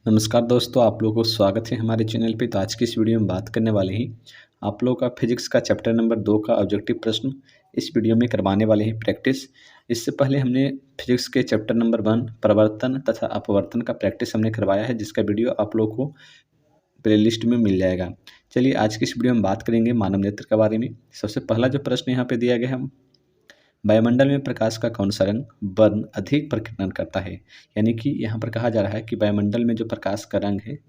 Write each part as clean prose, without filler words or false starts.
नमस्कार दोस्तों, आप लोगों को स्वागत है हमारे चैनल पे। तो आज की इस वीडियो में बात करने वाले हैं आप लोगों का फिजिक्स का चैप्टर नंबर 2 का ऑब्जेक्टिव प्रश्न इस वीडियो में करवाने वाले हैं प्रैक्टिस। इससे पहले हमने फिजिक्स के चैप्टर नंबर 1 प्रवर्तन तथा अपवर्तन का प्रैक्टिस हमने करवाया है, जिसका वीडियो आप लोगों को प्लेलिस्ट में मिल जाएगा। चलिए आज की इस वीडियो में बात करेंगे मानव नेत्र के बारे में। सबसे पहला जो प्रश्न यहाँ पे दिया गया है, वायुमंडल में प्रकाश का कौन सा रंग वर्ण अधिक प्रकीर्णन करता है। यानी कि यहाँ पर कहा जा रहा है कि वायुमंडल में जो प्रकाश का रंग है,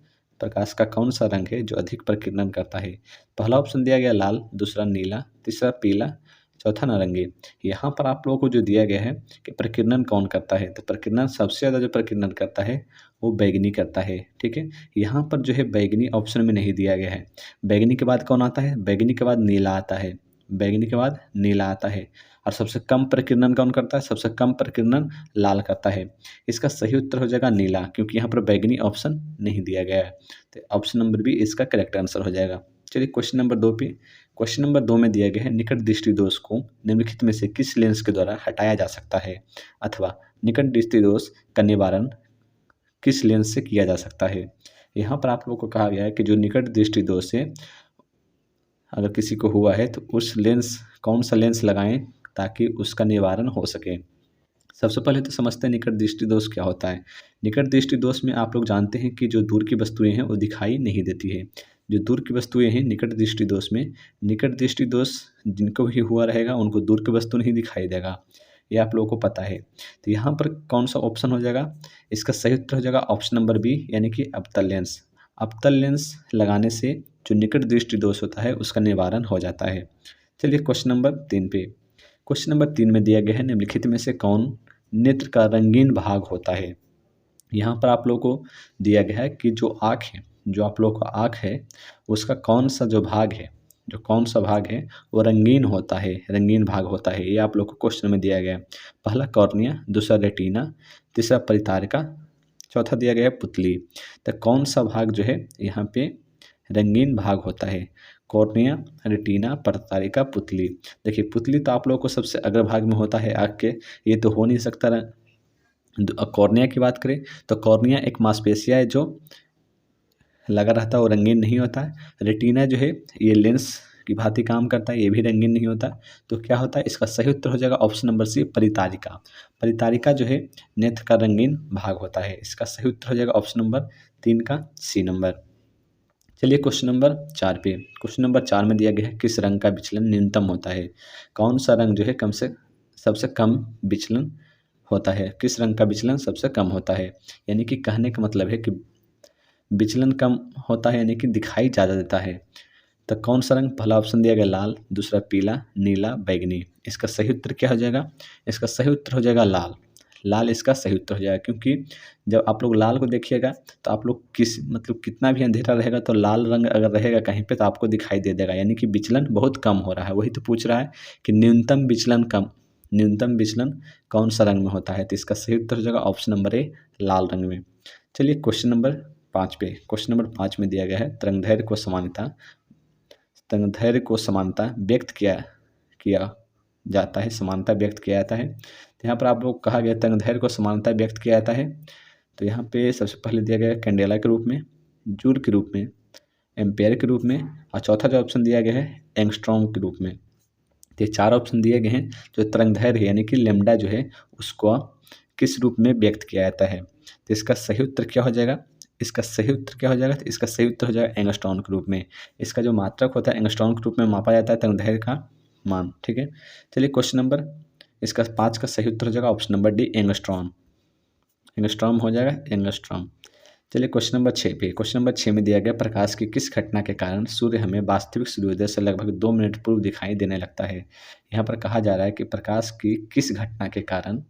प्रकाश का कौन सा रंग है जो अधिक प्रकीर्णन करता है। पहला ऑप्शन दिया गया लाल, दूसरा नीला, तीसरा पीला, चौथा नारंगी। यहाँ पर आप लोगों को जो दिया गया है कि प्रकीर्णन कौन करता है, तो प्रकीर्णन सबसे ज़्यादा जो प्रकीर्णन करता है वो बैगनी करता है। ठीक है, यहाँ पर जो है बैगनी ऑप्शन में नहीं दिया गया है। बैगनी के बाद कौन आता है? बैगनी के बाद नीला आता है, बैगनी के बाद नीला आता है। और सबसे कम प्रकीर्णन कौन करता है? सबसे कम प्रकीर्णन लाल करता है। इसका सही उत्तर हो जाएगा नीला, क्योंकि यहाँ पर बैगनी ऑप्शन नहीं दिया गया है। तो ऑप्शन नंबर बी इसका करेक्ट आंसर हो जाएगा। चलिए क्वेश्चन नंबर 2 पे। क्वेश्चन नंबर 2 में दिया गया है निकट दृष्टि दोष को निम्नलिखित में से किस लेंस के द्वारा हटाया जा सकता है, अथवा निकट दृष्टि दोष का निवारण किस लेंस से किया जा सकता है। यहाँ पर आप लोगों को कहा गया है कि जो निकट दृष्टि दोष है अगर किसी को हुआ है तो उस लेंस कौन सा लेंस लगाएं ताकि उसका निवारण हो सके। सबसे पहले तो समझते हैं निकट दृष्टि दोष क्या होता है। निकट दृष्टि दोष में आप लोग जानते हैं कि जो दूर की वस्तुएं हैं वो दिखाई नहीं देती है। जो दूर की वस्तुएं हैं निकट दृष्टि दोष में, निकट दृष्टि दोष जिनको भी हुआ रहेगा उनको दूर की वस्तु नहीं दिखाई देगा, ये आप लोगों को पता है। तो यहाँ पर कौन सा ऑप्शन हो जाएगा? इसका सही उत्तर हो जाएगा ऑप्शन नंबर बी, यानी कि अवतल लेंस। अवतल लेंस लगाने से जो निकट दृष्टि दोष होता है उसका निवारण हो जाता है। चलिए क्वेश्चन नंबर 3 पे। क्वेश्चन नंबर 3 में दिया गया है निम्नलिखित में से कौन नेत्र का रंगीन भाग होता है। यहाँ पर आप लोगों को दिया गया है कि जो आँख है, जो आप लोगों का आँख है उसका कौन सा जो भाग है, जो कौन सा भाग है वो रंगीन होता है, रंगीन भाग होता है। ये आप लोग को क्वेश्चन में दिया गया है। पहला कॉर्निया, दूसरा रेटिना, तीसरा परितारिका, चौथा दिया गया है पुतली। तो कौन सा भाग जो है यहाँ पे रंगीन भाग होता है? कॉर्निया, रेटिना, परितारिका, पुतली। देखिए पुतली तो आप लोगों को सबसे अग्रभाग में होता है आँख के, ये तो हो नहीं सकता। कॉर्निया की बात करें तो कॉर्निया एक मांसपेशिया है जो लगा रहता है, वो रंगीन नहीं होता है। रेटिना जो है ये लेंस की भांति काम करता है, ये भी रंगीन नहीं होता। तो क्या होता है? इसका सही उत्तर हो जाएगा ऑप्शन नंबर सी, परितारिका। परितारिका जो है नेत्र का रंगीन भाग होता है। इसका सही उत्तर हो जाएगा ऑप्शन नंबर 3 का सी नंबर। चलिए क्वेश्चन नंबर 4 पे। क्वेश्चन नंबर 4 में दिया गया है किस रंग का विचलन न्यूनतम होता है। कौन सा रंग जो है सबसे कम विचलन होता है? किस रंग का विचलन सबसे कम होता है? यानी कि कहने का मतलब है कि विचलन कम होता है, यानी कि दिखाई ज़्यादा देता है। तो कौन सा रंग? पहला ऑप्शन दिया गया लाल, दूसरा पीला, नीला, बैगनी। इसका सही उत्तर क्या हो जाएगा? इसका सही उत्तर हो जाएगा लाल। लाल इसका सही उत्तर हो जाएगा, क्योंकि जब आप लोग लाल को देखिएगा तो आप लोग कितना भी अंधेरा रहेगा तो लाल रंग अगर रहेगा कहीं पे तो आपको दिखाई दे देगा, यानी कि विचलन बहुत कम हो रहा है। वही तो पूछ रहा है कि न्यूनतम विचलन कौन सा रंग में होता है। तो इसका सही उत्तर हो जाएगा ऑप्शन नंबर ए, लाल रंग में। चलिए क्वेश्चन नंबर 5 पे। क्वेश्चन नंबर 5 में दिया गया है तरंगदैर्घ्य को समानता व्यक्त किया जाता है, समानता व्यक्त किया जाता है। तो यहाँ पर आप लोग कहा गया तरंगदैर्घ्य को समानता व्यक्त किया जाता है। तो यहाँ पे सबसे पहले दिया गया कैंडेला के रूप में, जूल के रूप में, एम्पेयर के रूप में, और चौथा जो ऑप्शन दिया गया है एंगस्ट्रॉम के रूप में। तो ये 4 ऑप्शन दिए गए हैं। जो तरंगदैर्घ्य यानी कि लैम्डा जो है उसको किस रूप में व्यक्त किया जाता है। तो इसका सही उत्तर क्या हो जाएगा? इसका सही उत्तर क्या हो जाएगा? तो इसका सही उत्तर हो जाएगा एंगस्ट्रॉम के रूप में। इसका जो मात्रक होता है एंगस्ट्रॉम के रूप में मापा जाता है तरंगदैर्घ्य का मान। ठीक है, चलिए क्वेश्चन नंबर इसका 5 का सही उत्तर हो जाएगा option number D, angstrom. Angstrom हो जाएगा, एंगस्ट्रॉम। चलिए क्वेश्चन नंबर 6 पे। क्वेश्चन नंबर 6 में दिया गया प्रकाश की किस घटना के कारण सूर्य हमें वास्तविक सूर्योदय से लगभग 2 मिनट पूर्व दिखाई देने लगता है। यहाँ पर कहा जा रहा है कि प्रकाश की किस घटना के कारण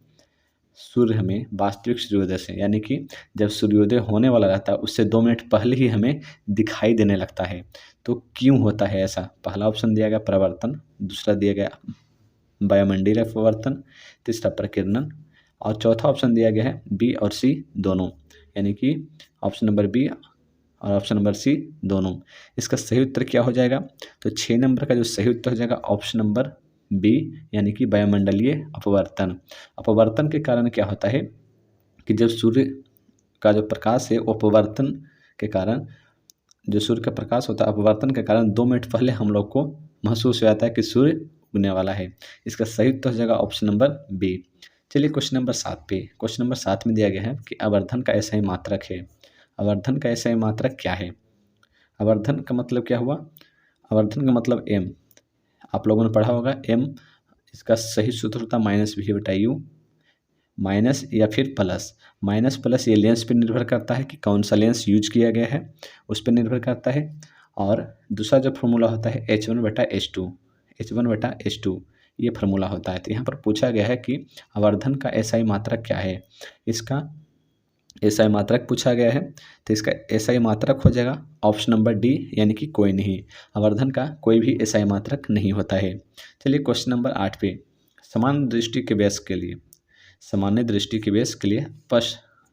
सूर्य हमें वास्तविक सूर्योदय से, यानी कि जब सूर्योदय होने वाला रहता है उससे 2 मिनट पहले ही हमें दिखाई देने लगता है। तो क्यों होता है ऐसा? पहला ऑप्शन दिया गया प्रवर्तन, दूसरा दिया गया वायुमंडलीय अपवर्तन, तीसरा प्रकीर्णन, और चौथा ऑप्शन दिया गया है बी और सी दोनों, यानी कि ऑप्शन नंबर बी और ऑप्शन नंबर सी दोनों। इसका सही उत्तर क्या हो जाएगा? तो 6 नंबर का जो सही उत्तर हो जाएगा ऑप्शन नंबर बी, यानी कि वायुमंडलीय अपवर्तन। अपवर्तन के कारण क्या होता है कि जब सूर्य का जो प्रकाश है वो अपवर्तन के कारण, जो सूर्य का प्रकाश होता है अपवर्तन के कारण 2 मिनट पहले हम लोग को महसूस हो जाता है कि सूर्य उगने वाला है। इसका सही उत्तर हो जाएगा ऑप्शन नंबर बी। चलिए क्वेश्चन नंबर 7 पे, क्वेश्चन नंबर 7 में दिया गया है कि आवर्धन का ऐसा ही मात्रक है। आवर्धन का ऐसा ही मात्रक क्या है? आवर्धन का मतलब क्या हुआ? आवर्धन का मतलब m, आप लोगों ने पढ़ा होगा m, इसका सही सूत्र होता है -v/u, माइनस या फिर प्लस। माइनस प्लस ये लेंस पे निर्भर करता है कि कौन सा लेंस यूज किया गया है, उस पर निर्भर करता है। और दूसरा जो फार्मूला होता है h1/h2, h1/h2 ये फार्मूला होता है। तो यहाँ पर पूछा गया है कि आवर्धन का एसआई मात्रक क्या है। इसका एसआई मात्रक पूछा गया है, तो इसका एसआई मात्रक हो जाएगा ऑप्शन नंबर डी, यानी कि कोई नहीं। आवर्धन का कोई भी एसआई मात्रक नहीं होता है। चलिए क्वेश्चन नंबर 8 पे, समान दृष्टि के व्यास के लिए, सामान्य दृष्टि के व्यास के लिए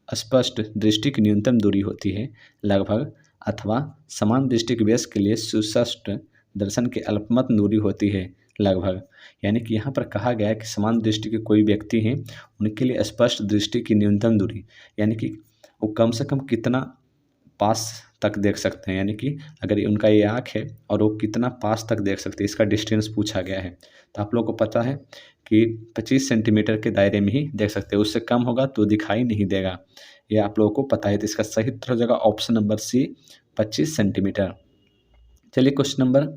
स्पष्ट दृष्टि की न्यूनतम दूरी होती है लगभग, अथवा समान दृष्टि के व्यास के लिए सुस्पष्ट दर्शन की अल्पमत दूरी होती है लगभग। यानी कि यहाँ पर कहा गया है कि समान दृष्टि के कोई व्यक्ति हैं, उनके लिए स्पष्ट दृष्टि की न्यूनतम दूरी, यानी कि वो कम से कम कितना पास तक देख सकते हैं, यानी कि अगर उनका ये आँख है और वो कितना पास तक देख सकते हैं, इसका डिस्टेंस पूछा गया है। तो आप लोग को पता है कि 25 सेंटीमीटर के दायरे में ही देख सकते हैं, उससे कम होगा तो दिखाई नहीं देगा, ये आप लोगों को पता है। तो इसका सही उत्तर हो जाएगा ऑप्शन नंबर सी, 25 सेंटीमीटर। चलिए क्वेश्चन नंबर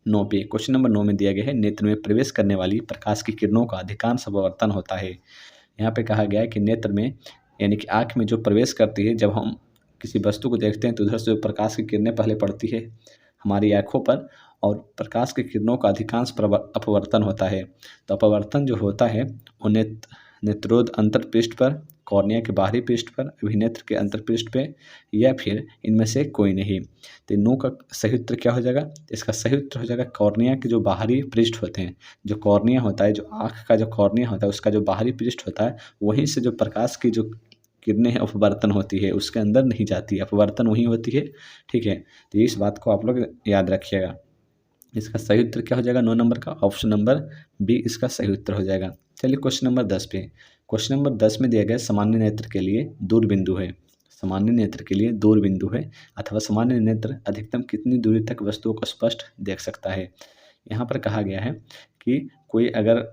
9 पे, क्वेश्चन नंबर 9 में दिया गया है नेत्र में प्रवेश करने वाली प्रकाश की किरणों का अधिकांश अपवर्तन होता है। यहाँ पे कहा गया है कि नेत्र में, यानी कि आँख में जो प्रवेश करती है, जब हम किसी वस्तु को देखते हैं तो उधर से जो प्रकाश की किरणें पहले पड़ती है हमारी आँखों पर, और प्रकाश की किरणों का अधिकांश अपवर्तन होता है। तो अपवर्तन जो होता है वो नेत्रोद अंतरपृष्ठ पर, कॉर्निया के बाहरी पृष्ठ पर, अभिनेत्र के अंतरपृष्ठ पे, या फिर इनमें से कोई नहीं। तो नो का सही उत्तर क्या हो जाएगा? इसका सही उत्तर हो जाएगा कॉर्निया के जो बाहरी पृष्ठ होते हैं, जो कॉर्निया होता है, जो आँख का जो कॉर्निया होता है उसका जो बाहरी पृष्ठ होता है, वहीं से जो प्रकाश की जो किरणें हैं अपवर्तन होती है, उसके अंदर नहीं जाती, अपवर्तन वहीं होती है। ठीक है, तो इस बात को आप लोग याद रखिएगा। इसका सही उत्तर क्या हो जाएगा 9 नंबर का? ऑप्शन नंबर बी इसका सही उत्तर हो जाएगा। चलिए क्वेश्चन नंबर 10 पे, क्वेश्चन नंबर 10 में दिया गया सामान्य नेत्र के लिए दूर बिंदु है। सामान्य नेत्र के लिए दूर बिंदु है अथवा सामान्य नेत्र अधिकतम कितनी दूरी तक वस्तुओं को स्पष्ट देख सकता है। यहाँ पर कहा गया है कि कोई अगर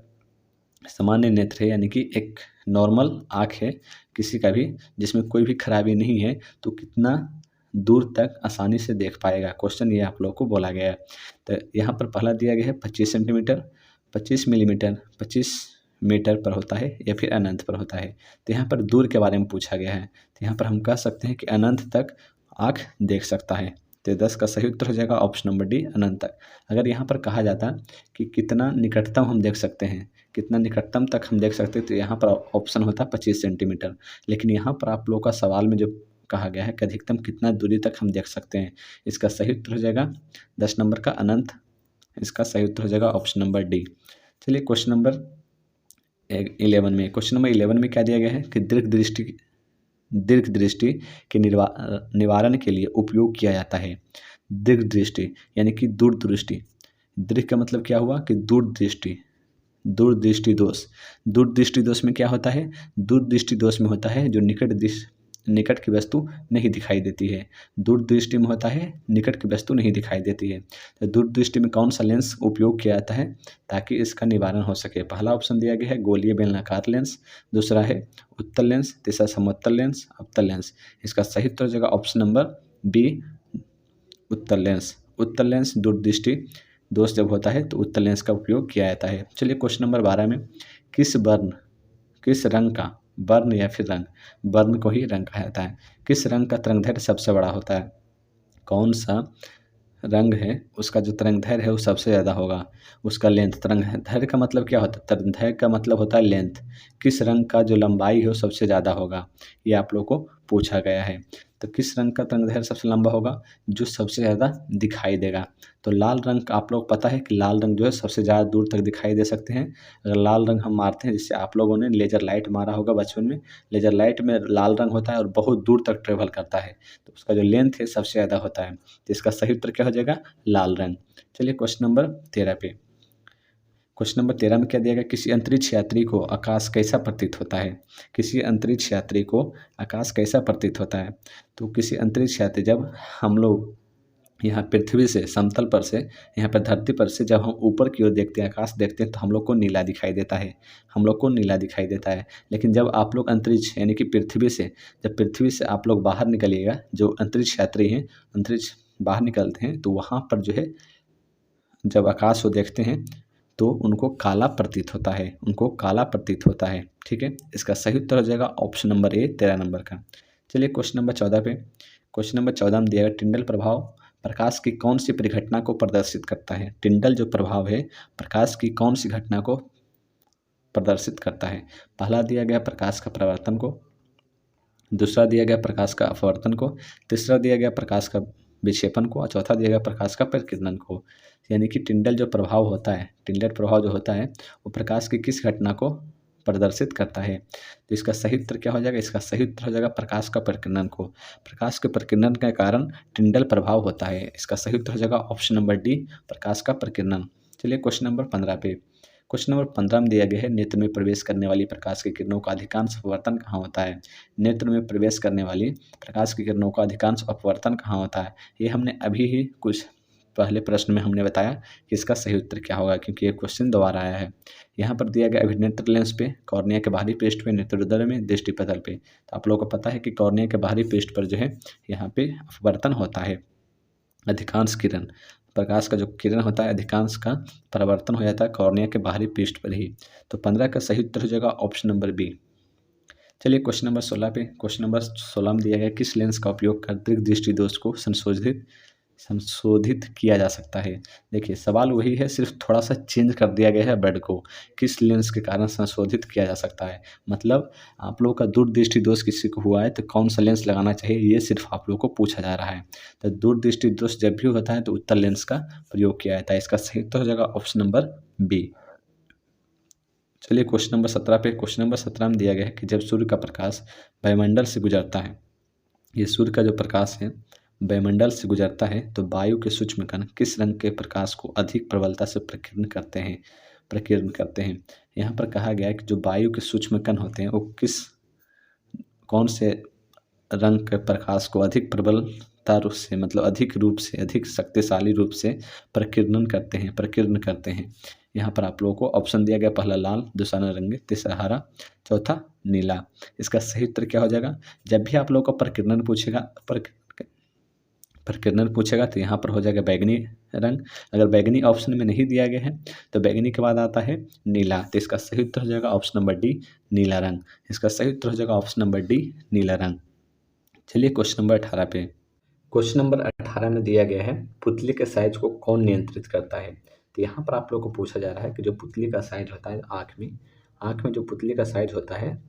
सामान्य नेत्र है, यानी कि एक नॉर्मल आँख है किसी का भी, जिसमें कोई भी खराबी नहीं है, तो कितना दूर तक आसानी से देख पाएगा। क्वेश्चन ये आप लोग को बोला गया है। तो यहाँ पर पहला दिया गया है 25 सेंटीमीटर, 25 मिलीमीटर, 25 मीटर पर होता है या फिर अनंत पर होता है। तो यहाँ पर दूर के बारे में पूछा गया है, तो यहाँ पर हम कह सकते हैं कि अनंत तक आँख देख सकता है। तो 10 का सही उत्तर हो जाएगा ऑप्शन नंबर डी, अनंत तक। अगर यहाँ पर कहा जाता कि कितना निकटतम हम देख सकते हैं, कितना निकटतम तक हम देख सकते हैं, तो यहाँ पर ऑप्शन होता 25 सेंटीमीटर। लेकिन यहाँ पर आप लोगों का सवाल में जो कहा गया है कि अधिकतम कितना दूरी तक हम देख सकते हैं, इसका सही उत्तर हो जाएगा 10 नंबर का अनंत। इसका सही उत्तर हो जाएगा ऑप्शन नंबर डी। चलिए क्वेश्चन नंबर 11 में, क्वेश्चन नंबर 11 में क्या दिया गया है कि दीर्घ दृष्टि के निवारण के लिए उपयोग किया जाता है। दीर्घ दृष्टि यानी कि दूर दृष्टि, दीर्घ का मतलब क्या हुआ कि दूर दृष्टि, दूर दृष्टि दोष। दूर दृष्टि दोष में क्या होता है? दूर दृष्टि दोष में होता है जो निकट की वस्तु नहीं दिखाई देती है। दूर दृष्टि में होता है निकट की वस्तु नहीं दिखाई देती है। तो दूर दृष्टि में कौन सा लेंस उपयोग किया जाता है ताकि इसका निवारण हो सके? पहला ऑप्शन दिया गया है गोलीय बेलनाकार लेंस, दूसरा है उत्तल लेंस, तीसरा समतल लेंस, अवतल लेंस। इसका सही उत्तर हो जाएगा ऑप्शन नंबर बी, उत्तल लेंस। उत्तल लेंस दूर दृष्टि दोष जब होता है तो उत्तल लेंस का उपयोग किया जाता है। चलिए क्वेश्चन नंबर 12 में, किस रंग का, वर्ण या फिर रंग, वर्ण को ही रंग कहा जाता है, किस रंग का तरंगदैर्घ्य सबसे बड़ा होता है? कौन सा रंग है उसका जो तरंगदैर्घ्य है वो सबसे ज़्यादा होगा, उसका लेंथ। तरंगदैर्घ्य का मतलब क्या होता है? तरंगदैर्घ्य का मतलब होता है लेंथ। किस रंग का जो लंबाई है वो सबसे ज़्यादा होगा, ये आप लोग को पूछा गया है। तो किस रंग का तरंगदैर्घ्य सबसे लंबा होगा? जो सबसे ज़्यादा दिखाई देगा। तो लाल रंग आप लोग पता है कि लाल रंग जो है सबसे ज़्यादा दूर तक दिखाई दे सकते हैं। अगर लाल रंग हम मारते हैं, जिससे आप लोगों ने लेज़र लाइट मारा होगा बचपन में, लेज़र लाइट में लाल रंग होता है और बहुत दूर तक ट्रेवल करता है, तो उसका जो लेंथ है सबसे ज़्यादा होता है। तो इसका सही उत्तर क्या हो जाएगा? लाल रंग। चलिए क्वेश्चन नंबर 13 पे, क्वेश्चन नंबर 13 में क्या दिया गया, किसी अंतरिक्ष यात्री को आकाश कैसा प्रतीत होता है। किसी अंतरिक्ष यात्री को आकाश कैसा प्रतीत होता है। तो किसी अंतरिक्ष यात्री, जब हम लोग यहाँ पृथ्वी से, समतल पर से, यहाँ पर धरती पर से जब हम ऊपर की ओर देखते हैं, आकाश देखते हैं, तो हम लोग को नीला दिखाई देता है, हम लोग को नीला दिखाई देता है। लेकिन जब आप लोग अंतरिक्ष यानी कि पृथ्वी से, जब पृथ्वी से आप लोग बाहर निकलिएगा, जो अंतरिक्ष यात्री हैं अंतरिक्ष बाहर निकलते हैं, तो वहाँ पर जो है जब आकाश को देखते हैं तो उनको काला प्रतीत होता है, उनको काला प्रतीत होता है। ठीक है, इसका सही उत्तर हो जाएगा ऑप्शन नंबर ए 13 नंबर का। चलिए क्वेश्चन नंबर 14 पे, क्वेश्चन नंबर 14 में दिया गया टिंडल प्रभाव प्रकाश की कौन सी परिघटना को प्रदर्शित करता है। टिंडल जो प्रभाव है प्रकाश की कौन सी घटना को प्रदर्शित करता है। पहला दिया गया प्रकाश का परावर्तन को, दूसरा दिया गया प्रकाश का अपवर्तन को, तीसरा दिया गया प्रकाश का विक्षेपण को और चौथा दिया गया प्रकाश का परिकिरणन को। यानी कि टिंडल जो प्रभाव होता है, टिंडल प्रभाव जो होता है वो प्रकाश की किस घटना को प्रदर्शित करता है। तो इसका सही उत्तर क्या हो जाएगा, इसका सही उत्तर हो जाएगा प्रकाश का परिकिरणन को। प्रकाश के परिकिरणन के कारण टिंडल प्रभाव होता है। इसका सही उत्तर हो जाएगा ऑप्शन नंबर डी, प्रकाश का परिकिरणन। चलिए क्वेश्चन नंबर 15 पे, क्वेश्चन नंबर 15 में दिया गया है नेत्र में प्रवेश करने वाली प्रकाश की किरणों का अधिकांश अपवर्तन कहाँ होता है। नेत्र में प्रवेश करने वाली प्रकाश की किरणों का अधिकांश अपवर्तन कहाँ होता है। ये हमने अभी ही कुछ पहले प्रश्न में हमने बताया कि इसका सही उत्तर क्या होगा, क्योंकि ये क्वेश्चन दोबारा आया है। यहाँ पर दिया गया अभिनेत्र लेंस पे, कॉर्निया के बाहरी पेस्ट पे, नेत्रोदर में, दृष्टिपटल पे। तो आप लोगों को पता है कि कॉर्निया के बाहरी पेस्ट पर जो है यहाँ पे अपवर्तन होता है। अधिकांश किरण, प्रकाश का जो किरण होता है अधिकांश का परावर्तन हो जाता है कॉर्निया के बाहरी पृष्ठ पर ही। तो 15 का सही उत्तर हो जाएगा ऑप्शन नंबर बी। चलिए क्वेश्चन नंबर 16 पे, क्वेश्चन नंबर 16 में दिया गया किस लेंस का उपयोग कर दीर्घ दृष्टि दोष को संशोधित किया जा सकता है। देखिए सवाल वही है, सिर्फ थोड़ा सा चेंज कर दिया गया है वर्ड को, किस लेंस के कारण संशोधित किया जा सकता है। मतलब आप लोगों का दूरदृष्टि दोष किसी को हुआ है तो कौन सा लेंस लगाना चाहिए, ये सिर्फ आप लोगों को पूछा जा रहा है। तो दूरदृष्टि दोष जब भी होता है तो उत्तल लेंस का प्रयोग किया जाता है। इसका सही उत्तर हो जाएगा ऑप्शन नंबर बी। चलिए क्वेश्चन नंबर 17 पे, क्वेश्चन नंबर 17 में दिया गया है कि जब सूर्य का प्रकाश वायुमंडल से गुजरता है, ये सूर्य का जो प्रकाश है वायुमंडल से गुजरता है, तो वायु के सूक्ष्म कण किस रंग के प्रकाश को अधिक प्रबलता से प्रकीर्ण करते हैं। यहाँ पर कहा गया है कि जो वायु के सूक्ष्म कण होते हैं वो कौन से रंग के प्रकाश को अधिक प्रबलता रूप से, मतलब अधिक रूप से, अधिक शक्तिशाली रूप से प्रकीर्ण करते हैं। यहाँ पर आप लोगों को ऑप्शन दिया गया, पहला लाल, दूसरा नारंगी, तीसरा हरा, चौथा नीला। इसका सही उत्तर क्या हो जाएगा, जब भी आप लोगों को प्रकीर्णन पूछेगा तो यहाँ पर हो जाएगा बैगनी रंग। अगर बैगनी ऑप्शन में नहीं दिया गया है तो बैगनी के बाद आता है नीला। तो इसका सही उत्तर हो जाएगा ऑप्शन नंबर डी, नीला रंग। इसका सही उत्तर हो जाएगा ऑप्शन नंबर डी, नीला रंग। चलिए क्वेश्चन नंबर 18 पे, क्वेश्चन नंबर 18 में दिया गया है पुतली के साइज को कौन नियंत्रित करता है। तो यहाँ पर आप लोग को पूछा जा रहा है कि जो पुतली का साइज होता है आँख में जो पुतली का साइज होता है,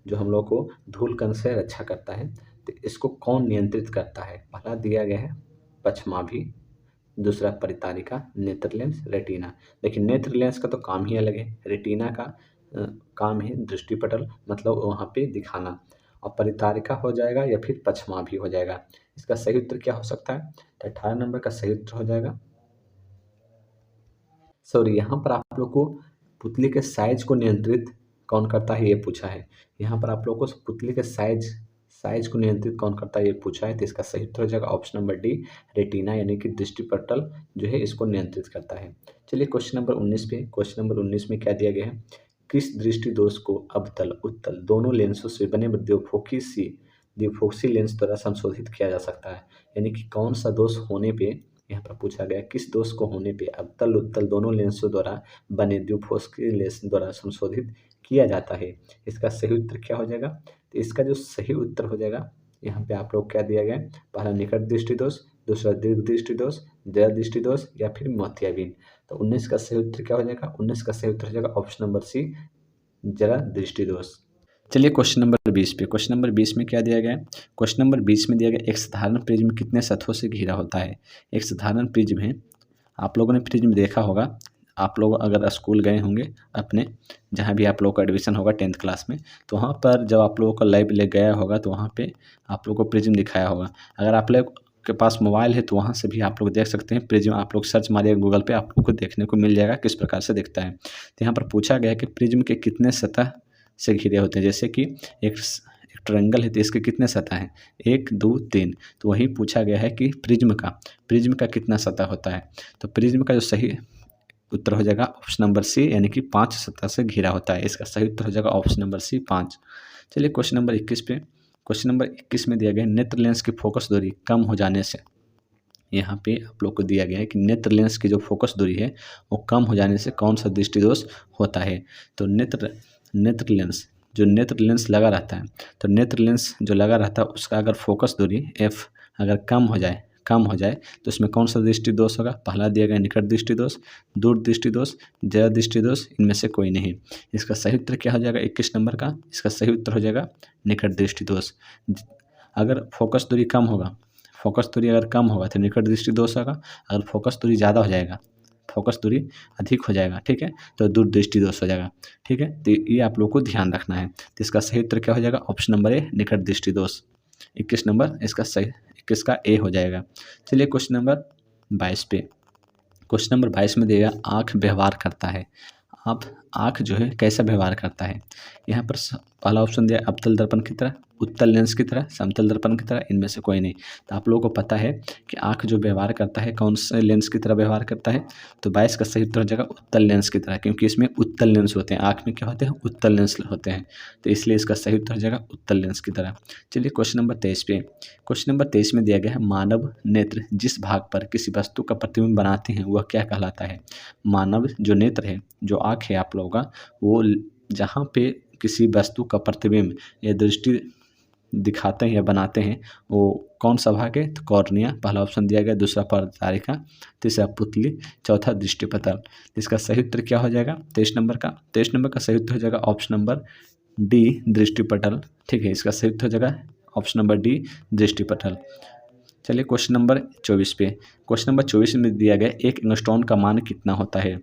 जो हम लोग को धूल कण से रक्षा करता है, तो इसको कौन नियंत्रित करता है। पहला दिया गया है पश्चमाभि, दूसरा परितारिका, नेत्र लेंस, रेटिना। लेकिन नेत्र लेंस का तो काम ही अलग है, रेटिना का काम है दृष्टिपटल, मतलब वहाँ पे दिखाना, और परितारिका हो जाएगा या फिर पश्चमाभि हो जाएगा। इसका सही उत्तर क्या हो सकता है, तो 18 नंबर का सही उत्तर हो जाएगा, सॉरी यहाँ पर आप लोग को पुतली के साइज को नियंत्रित कौन करता है ये पूछा है। यहाँ पर आप लोग को पुतली के साइज को नियंत्रित कौन करता है ये पूछा है। तो इसका सही उत्तर हो जाएगा ऑप्शन नंबर डी, रेटिना, यानी कि दृष्टिपटल जो है इसको नियंत्रित करता है। चलिए क्वेश्चन नंबर 19 पे, क्वेश्चन नंबर 19 में क्या दिया गया है, किस दृष्टि दोष को अवतल उत्तल दोनों लेंसों से बने द्विफोक्सी लेंस द्वारा संशोधित किया जा सकता है। यानी कि कौन सा दोष होने पे, यहाँ पर पूछा गया किस दोष को होने पे अवतल उत्तल दोनों लेंसों द्वारा बने द्विफोक्सी लेंस द्वारा संशोधित किया जाता है। इसका सही उत्तर क्या हो जाएगा, तो इसका जो सही उत्तर हो जाएगा, यहाँ पे आप लोग क्या दिया गया, पहला निकट दृष्टि दोष, दूसरा दीर्घ दृष्टि दोष, जरा दृष्टि दोष, या फिर मोतियाबिंद। तो 19 का सही उत्तर क्या हो जाएगा, 19 का सही उत्तर हो जाएगा ऑप्शन नंबर सी, जरा दृष्टि दोष। चलिए क्वेश्चन नंबर 20 पे, क्वेश्चन नंबर 20 में क्या दिया गया है, क्वेश्चन नंबर 20 में दिया गया एक साधारण प्रिज्म कितने सतहों से घिरा होता है। एक साधारण प्रिज्म है, आप लोगों ने प्रिज्म देखा होगा, आप लोग अगर स्कूल गए होंगे अपने, जहाँ भी आप लोग का एडमिशन होगा 10th क्लास में, तो वहाँ पर जब आप लोगों का लैब ले गया होगा तो वहाँ पे आप लोगों को प्रिज्म दिखाया होगा। अगर आप लोग के पास मोबाइल है तो वहाँ से भी आप लोग देख सकते हैं। प्रिज्म आप लोग सर्च मारिए गूगल पे, आप लोग को देखने को मिल जाएगा किस प्रकार से दिखता है। तो यहाँ पर पूछा गया है कि प्रिज्म के कितने सतह से घिरे होते हैं। जैसे कि एक ट्रायंगल है तो इसके कितने सतह हैं, 1 2 3। तो वही पूछा गया है कि प्रिज्म का कितना सतह होता है। तो प्रिज्म का जो सही उत्तर हो जाएगा ऑप्शन नंबर सी, यानी कि 5 सतह से घिरा होता है। इसका सही उत्तर हो जाएगा ऑप्शन नंबर सी, 5। चलिए क्वेश्चन नंबर 21 पे। क्वेश्चन नंबर 21 में दिया गया है नेत्र लेंस की फोकस दूरी कम हो जाने से। यहाँ पे आप लोग को दिया गया है कि नेत्र लेंस की जो फोकस दूरी है वो कम हो जाने से कौन सा दृष्टि दोष होता है। तो नेत्र लेंस लगा रहता है, तो नेत्र लेंस जो लगा रहता है उसका अगर फोकस दूरी एफ अगर कम हो जाए तो उसमें कौन सा दृष्टि दोष होगा। पहला दिया गया निकट दृष्टि दोष, दूर दृष्टि दोष, जया दृष्टि दोष, इनमें से कोई नहीं। इसका सही उत्तर क्या हो जाएगा 21 नंबर का। इसका सही उत्तर हो जाएगा निकट दृष्टि दोष। अगर फोकस दूरी अगर कम होगा तो निकट दृष्टि दोष होगा। अगर फोकस दूरी ज़्यादा हो जाएगा, फोकस दूरी अधिक हो जाएगा, ठीक है, तो दूर दृष्टि दोष हो जाएगा। ठीक है, तो ये आप लोग को ध्यान रखना है। तो इसका सही उत्तर क्या हो जाएगा ऑप्शन नंबर ए, निकट दृष्टि दोष। 21 नंबर इसका सही, 21 का ए हो जाएगा। चलिए क्वेश्चन नंबर 22 पे। क्वेश्चन नंबर 22 में दिया आँख व्यवहार करता है। आँख जो है कैसा व्यवहार करता है। यहाँ पर पहला ऑप्शन दिया अवतल दर्पण की तरह, उत्तल लेंस की तरह, समतल दर्पण की तरह, इनमें से कोई नहीं। तो आप लोगों को पता है कि आँख जो व्यवहार करता है कौन से लेंस की तरह व्यवहार करता है। तो 22 का सही उत्तर हो जाएगा उत्तल लेंस की तरह, क्योंकि इसमें उत्तल लेंस होते हैं। आँख में क्या होते हैं, उत्तल लेंस होते हैं, तो इसलिए इसका सही उत्तर हो जाएगा उत्तल लेंस की तरह। चलिए क्वेश्चन नंबर 23 पे। क्वेश्चन नंबर 23 में दिया गया है मानव नेत्र जिस भाग पर किसी वस्तु का प्रतिबिंब बनाते हैं वह क्या कहलाता है। मानव जो नेत्र है, जो आँख है आप लोगों का, वो जहाँ पे किसी वस्तु का प्रतिबिंब या दृष्टि दिखाते हैं या बनाते हैं वो कौन सा भाग है। तो कॉर्निया पहला ऑप्शन दिया गया, दूसरा पर्दारिका, तीसरा पुतली, चौथा दृष्टिपटल। इसका सही उत्तर क्या हो जाएगा 23 नंबर का। 23 नंबर का सही उत्तर हो जाएगा ऑप्शन नंबर डी, दृष्टिपटल। ठीक है, इसका सही उत्तर हो जाएगा ऑप्शन नंबर डी, दृष्टिपटल। चलिए क्वेश्चन नंबर 24 पे। क्वेश्चन नंबर 24 में दिया गया एक एंगस्ट्रॉन का मान कितना होता है।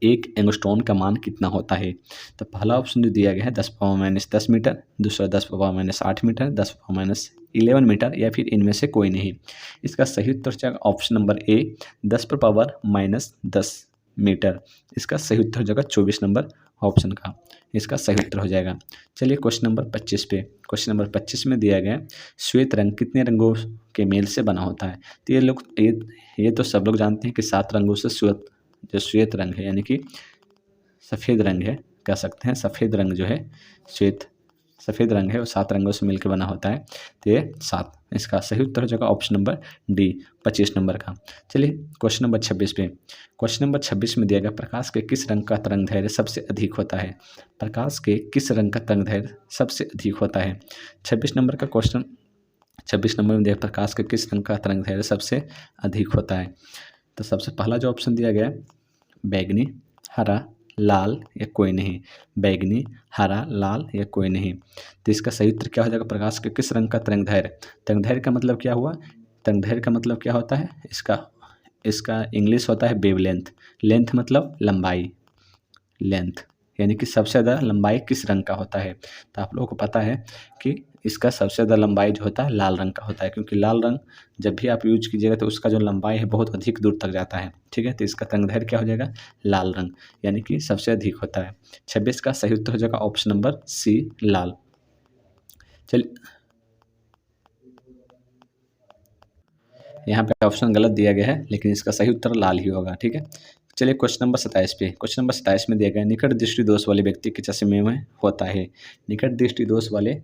एक एंगस्ट्रॉन का मान कितना होता है। तो पहला ऑप्शन जो दिया गया है 10⁻⁻10 मीटर, दूसरा 10⁻⁸ मीटर, 10⁻11 मीटर, या फिर इनमें से कोई नहीं। इसका सही उत्तर हो जाएगा ऑप्शन नंबर ए, 10⁻⁻10 मीटर। इसका सही उत्तर हो जाएगा 24 नंबर ऑप्शन का, इसका सही उत्तर हो जाएगा। चलिए क्वेश्चन नंबर 25 पे। क्वेश्चन नंबर 25 में दिया गया श्वेत रंग कितने रंगों के मेल से बना होता है। तो ये तो सब लोग जानते हैं कि 7 रंगों से श्वेत रंग है, यानी कि सफ़ेद रंग है, कह सकते हैं सफ़ेद रंग जो है सफ़ेद रंग है वो 7 रंगों से मिलकर बना होता है। तो ये 7, इसका सही उत्तर हो जाएगा ऑप्शन नंबर डी, 25 नंबर का। चलिए क्वेश्चन नंबर 26 पे। क्वेश्चन नंबर 26 में दिया गया प्रकाश के किस रंग का तरंग दैर्घ्य सबसे अधिक होता है। प्रकाश के किस रंग का तरंग दैर्घ्य सबसे अधिक होता है। 26 नंबर का क्वेश्चन, 26 नंबर में दिया प्रकाश के किस रंग का तरंग दैर्घ्य सबसे अधिक होता है। तो सबसे पहला जो ऑप्शन दिया गया है बैगनी, हरा, लाल या कोई नहीं। बैगनी, हरा, लाल या कोई नहीं। तो इसका सही उत्तर क्या हो जाएगा प्रकाश के किस रंग का तरंग दैर्घ्य। तरंग दैर्घ्य का मतलब क्या हुआ, तरंग दैर्घ्य का मतलब क्या होता है, इसका इंग्लिश होता है वेवलेंथ। लेंथ मतलब लंबाई, लेंथ यानी कि सबसे ज़्यादा लंबाई किस रंग का होता है। तो आप लोगों को पता है कि इसका सबसे ज़्यादा लंबाई जो होता है लाल रंग का होता है, क्योंकि लाल रंग जब भी आप यूज कीजिएगा तो उसका जो लंबाई है बहुत अधिक दूर तक जाता है। ठीक है, तो इसका तरंग दैर्घ्य क्या हो जाएगा लाल रंग, यानी कि सबसे अधिक होता है। 26 का सही उत्तर हो जाएगा ऑप्शन नंबर सी, लाल। चलिए यहाँ पे ऑप्शन गलत दिया गया है, लेकिन इसका सही उत्तर लाल ही होगा। ठीक है, चलिए क्वेश्चन नंबर 27 पे। क्वेश्चन नंबर 27 में दिया गया निकट दृष्टि दोष वाले व्यक्ति के चश्मे में होता है। निकट दृष्टि दोष वाले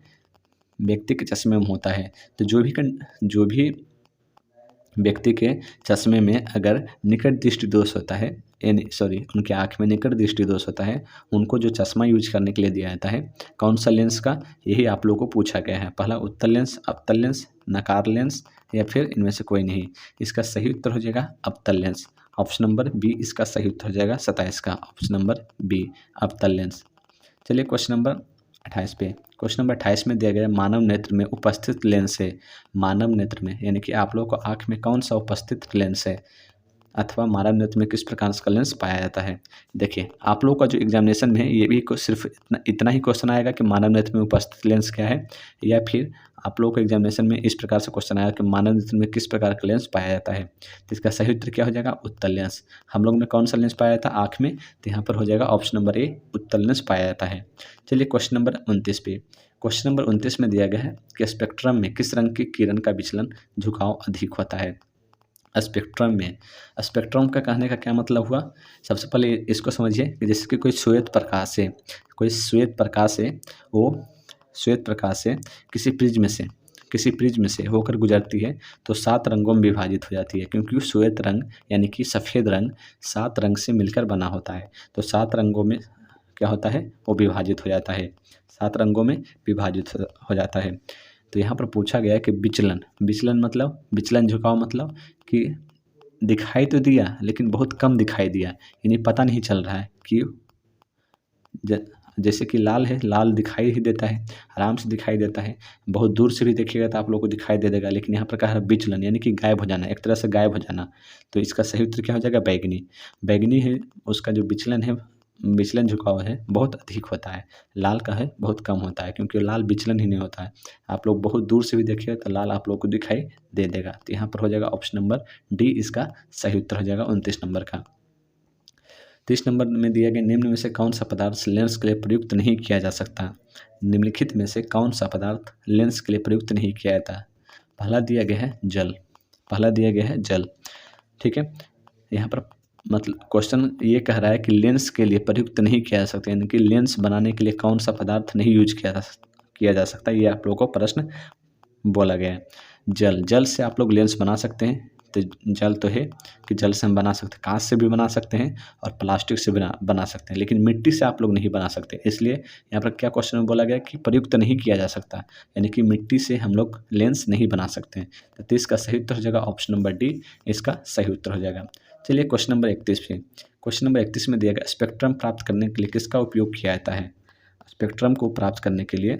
व्यक्ति के चश्मे में होता है। तो जो भी व्यक्ति के चश्मे में अगर निकट दृष्टि दोष होता है, उनके आँख में निकट दृष्टि दोष होता है, उनको जो चश्मा यूज करने के लिए दिया जाता है कौन सा लेंस का, यही आप लोगों को पूछा गया है। पहला उत्तल लेंस, अवतल लेंस, नकार लेंस या फिर इनमें से कोई नहीं। इसका सही उत्तर हो जाएगा अवतल लेंस, ऑप्शन नंबर बी इसका सही उत्तर हो जाएगा 27 का, ऑप्शन नंबर बी अवतल लेंस। चलिए क्वेश्चन नंबर 28 पे। क्वेश्चन नंबर 28 में दिया गया मानव नेत्र में उपस्थित लेंस है। मानव नेत्र में यानी कि आप लोगों को आँख में कौन सा उपस्थित लेंस है। अथवा मानव नेत्र में किस प्रकार का लेंस पाया जाता है। देखिए आप लोगों का जो एग्जामिनेशन में है ये भी सिर्फ इतना ही क्वेश्चन आएगा कि मानव नेत्र में उपस्थित लेंस क्या है, या फिर आप लोगों को एग्जामिनेशन में इस प्रकार से क्वेश्चन आएगा कि मानव नेत्र में किस प्रकार का लेंस पाया जाता है। तो इसका सही उत्तर क्या हो जाएगा, उत्तल लेंस। हम लोग में कौन सा लेंस पाया जाता है, आँख में, तो यहाँ पर हो जाएगा ऑप्शन नंबर ए, उत्तल लेंस पाया जाता है। चलिए क्वेश्चन नंबर 29 पे। क्वेश्चन नंबर 29 में दिया गया है कि स्पेक्ट्रम में किस रंग की किरण का विचलन झुकाव अधिक होता है। स्पेक्ट्रम में, स्पेक्ट्रम का कहने का क्या मतलब हुआ, सबसे पहले इसको समझिए कि जैसे कि कोई श्वेत प्रकाश है वो श्वेत प्रकाश से किसी प्रिज्म से होकर गुजरती है तो 7 रंगों में विभाजित हो जाती है, क्योंकि श्वेत रंग यानी कि सफ़ेद रंग 7 रंग से मिलकर बना होता है। तो 7 रंगों में क्या होता है, वो विभाजित हो जाता है, 7 रंगों में विभाजित हो जाता है। तो यहाँ पर पूछा गया है कि विचलन झुकाव मतलब कि दिखाई तो दिया लेकिन बहुत कम दिखाई दिया, यानी पता नहीं चल रहा है कि जैसे कि लाल है, लाल दिखाई ही देता है, आराम से दिखाई देता है, बहुत दूर से भी देखिएगा तो आप लोग को दिखाई दे देगा, लेकिन यहाँ पर कहा है विचलन यानी कि गायब हो जाना, एक तरह से गायब हो जाना। तो इसका सही उत्तर क्या हो जाएगा, बैगनी है, उसका जो विचलन झुकाव है बहुत अधिक होता है, लाल का है बहुत कम होता है, क्योंकि लाल विचलन ही नहीं होता है। आप लोग बहुत दूर से भी देखिएगा तो लाल आप लोग को दिखाई दे देगा। तो यहाँ पर हो जाएगा ऑप्शन नंबर डी, इसका सही उत्तर हो जाएगा 29 नंबर का। 30 नंबर में दिया गया निम्न में से कौन सा पदार्थ लेंस के लिए प्रयुक्त नहीं किया जा सकता। निम्नलिखित में से कौन सा पदार्थ लेंस के लिए प्रयुक्त नहीं किया जाता। पहला दिया गया है जल, ठीक है। यहाँ पर मतलब क्वेश्चन ये कह रहा है कि लेंस के लिए प्रयुक्त नहीं किया जा सकता, यानी कि लेंस बनाने के लिए कौन सा पदार्थ नहीं यूज किया जा सकता, ये आप लोगों को प्रश्न बोला गया है। जल से आप लोग लेंस बना सकते हैं, तो जल तो है कि जल से हम बना सकते हैं, कांच से भी बना सकते हैं और प्लास्टिक से बना सकते हैं, लेकिन मिट्टी से आप लोग नहीं बना सकते। इसलिए यहाँ पर क्या क्वेश्चन में बोला गया कि प्रयुक्त नहीं किया जा सकता, यानी कि मिट्टी से हम लोग लेंस नहीं बना सकते हैं। तो इसका सही उत्तर हो जाएगा ऑप्शन नंबर डी, इसका सही उत्तर हो जाएगा। चलिए क्वेश्चन नंबर 31 पे। क्वेश्चन नंबर 31 में दिया गया स्पेक्ट्रम प्राप्त करने के लिए किसका उपयोग किया जाता है। स्पेक्ट्रम को प्राप्त करने के लिए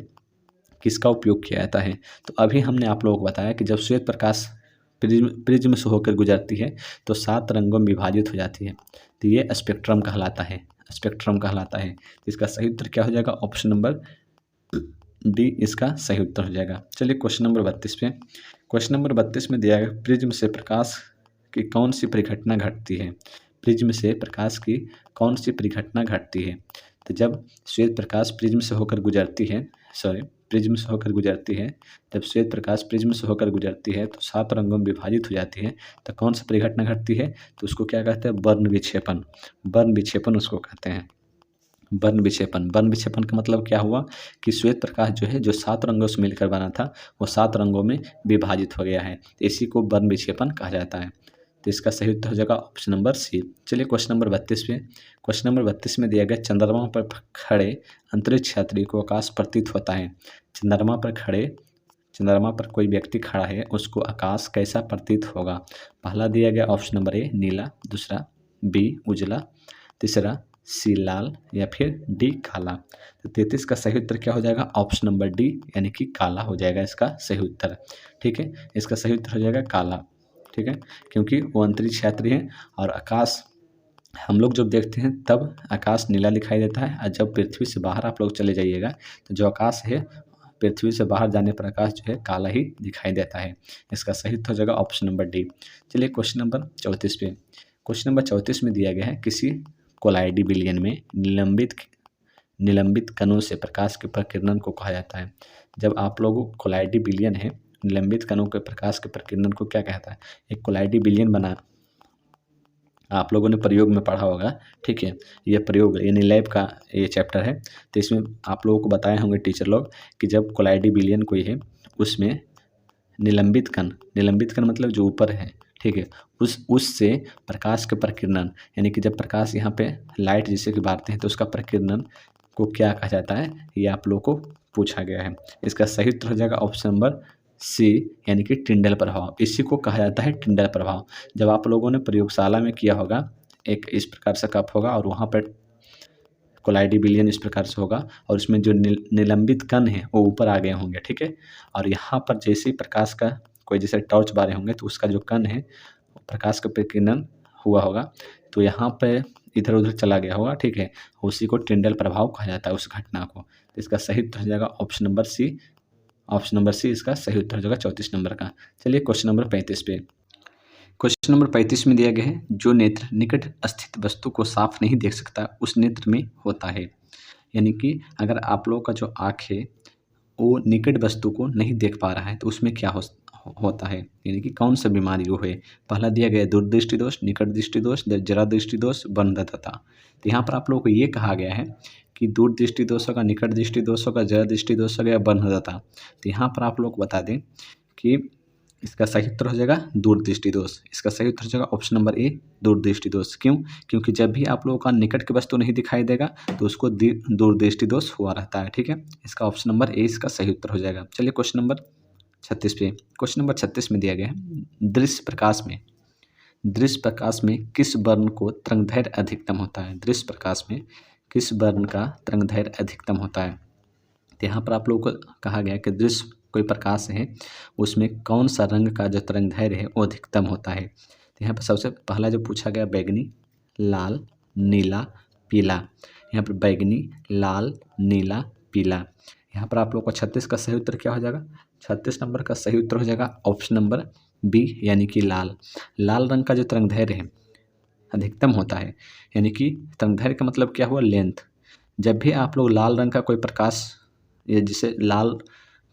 किसका उपयोग किया जाता है। तो अभी हमने आप लोगों को बताया कि जब श्वेत प्रकाश प्रिज्म से होकर गुजरती है तो 7 रंगों में विभाजित हो जाती है, तो ये स्पेक्ट्रम कहलाता है। इसका सही उत्तर क्या हो जाएगा, ऑप्शन नंबर डी, इसका सही उत्तर हो जाएगा। चलिए क्वेश्चन नंबर 32 पे। क्वेश्चन नंबर 32 में दिया गया प्रिज्म से प्रकाश की कौन सी परिघटना घटती है। प्रिज्म से प्रकाश की कौन सी परिघटना घटती है। तो जब श्वेत प्रकाश प्रिज्म से होकर गुजरती है, जब श्वेत प्रकाश प्रिज्म से होकर गुजरती है तो 7 रंगों में विभाजित हो जाती है, तो कौन सी परिघटना घटती है, तो उसको क्या कहते हैं, वर्ण विक्षेपण उसको कहते हैं। वर्ण विक्षेपण का मतलब क्या हुआ कि श्वेत प्रकाश जो है, जो 7 रंगों से मिलकर बना था, वो 7 रंगों में विभाजित हो गया है, इसी को वर्ण विक्षेपण कहा जाता है। तो इसका सही उत्तर हो जाएगा ऑप्शन नंबर सी। चलिए क्वेश्चन नंबर 32 पे। क्वेश्चन नंबर 32 में दिया गया चंद्रमा पर खड़े अंतरिक्ष यात्री को आकाश प्रतीत होता है। चंद्रमा पर कोई व्यक्ति खड़ा है, उसको आकाश कैसा प्रतीत होगा। पहला दिया गया ऑप्शन नंबर ए नीला, दूसरा बी उजला, तीसरा सी लाल, या फिर डी काला। तो 33 का सही उत्तर क्या हो जाएगा, ऑप्शन नंबर डी यानी कि काला हो जाएगा इसका सही उत्तर। ठीक है, इसका सही उत्तर हो जाएगा काला। ठीक है, क्योंकि वो अंतरिक्ष यात्री हैं और आकाश हम लोग जब देखते हैं तब आकाश नीला दिखाई देता है, और जब पृथ्वी से बाहर आप लोग चले जाइएगा तो जो आकाश है, पृथ्वी से बाहर जाने पर आकाश जो है काला ही दिखाई देता है। इसका सही उत्तर हो जाएगा ऑप्शन नंबर डी। चलिए क्वेश्चन नंबर 34 पे। क्वेश्चन नंबर 34 में दिया गया है किसी कोलाइडी विलयन में निलंबित कणों से प्रकाश के प्रकीर्णन को कहा जाता है। जब आप लोगों को कोलाइडी विलयन है, निलंबित कणों के प्रकाश के प्रकीर्णन को क्या कहता है। एक कोलाइडी विलयन बना, आप लोगों ने प्रयोग में पढ़ा होगा। ठीक है, ये प्रयोग यानी लैब का ये चैप्टर है, तो इसमें आप लोगों को बताए होंगे टीचर लोग कि जब कोलाइडी विलयन कोई है, उसमें निलंबित कण मतलब जो ऊपर है, ठीक है, उससे प्रकाश के प्रकीर्णन, यानी कि जब प्रकाश यहाँ पे लाइट जैसे कि मारते हैं तो उसका प्रकीर्णन को क्या कहा जाता है, ये आप लोगों को पूछा गया है। इसका सही उत्तर हो जाएगा ऑप्शन नंबर सी यानी कि टिंडल प्रभाव। इसी को कहा जाता है टिंडल प्रभाव। जब आप लोगों ने प्रयोगशाला में किया होगा, एक इस प्रकार से कप होगा और वहाँ पर कोलाइडी विलयन इस प्रकार से होगा और उसमें जो निलंबित कण है वो ऊपर आ गए होंगे। ठीक है, और यहाँ पर जैसे ही प्रकाश का कोई जैसे टॉर्च बारे होंगे तो उसका जो कण है प्रकाश का प्रकीर्णन हुआ होगा तो यहाँ पे इधर उधर चला गया होगा, ठीक है, उसी को टिंडल प्रभाव कहा जाता है उस घटना को। तो इसका सही उत्तर हो जाएगा option number C. Option number C इसका सही उत्तर हो जाएगा 34 नंबर का। चलिए क्वेश्चन नंबर 35 पे। क्वेश्चन नंबर 35 में दिया गया है, जो नेत्र निकट स्थित वस्तु को साफ नहीं देख सकता उस नेत्र में होता है। यानी कि अगर आप लोगों का जो आँख है वो निकट वस्तु को नहीं देख पा रहा है तो उसमें क्या होता है, यानी कि कौन सा बीमारी वो है। पहला दिया गया है दूरदृष्टि दोष, निकट दृष्टि दोष, जरा दृष्टि दोष, बंधता। तो यहाँ पर आप लोगों को ये कहा गया है कि दूरदृष्टि दोष होगा, निकट दृष्टि दोष होगा, जरा दृष्टि दोष होगा या बंधता। तो यहाँ पर आप लोग को बता दें कि इसका सही उत्तर हो जाएगा दूरदृष्टि दोष। इसका सही उत्तर हो जाएगा ऑप्शन नंबर ए दूरदृष्टि दोष। क्यों? क्योंकि जब भी आप लोगों का निकट की वस्तु नहीं दिखाई देगा तो उसको दूरदृष्टि दोष हुआ रहता है, ठीक है। इसका ऑप्शन नंबर ए इसका सही उत्तर हो जाएगा। चलिए क्वेश्चन नंबर 36 पे। क्वेश्चन नंबर 36 में दिया गया है, दृश्य प्रकाश में किस वर्ण को तरंगदैर्घ्य अधिकतम होता है। दृश्य प्रकाश में किस वर्ण का तरंगदैर्घ्य अधिकतम होता है। तो यहाँ पर आप लोगों को कहा गया कि दृश्य कोई प्रकाश है उसमें कौन सा रंग का जो तरंगदैर्घ्य है वो अधिकतम होता है। तो यहाँ पर सबसे पहला जो पूछा गया बैगनी, लाल, नीला, पीला। यहाँ पर बैगनी, लाल, नीला, पीला। यहाँ पर आप लोग को 36 का सही उत्तर क्या हो जाएगा? 36 नंबर का सही उत्तर हो जाएगा ऑप्शन नंबर बी यानी कि लाल। लाल रंग का जो तरंगदैर्घ्य है अधिकतम होता है, यानी कि तरंगदैर्घ्य का मतलब क्या हुआ? लेंथ। जब भी आप लोग लाल रंग का कोई प्रकाश या जिसे लाल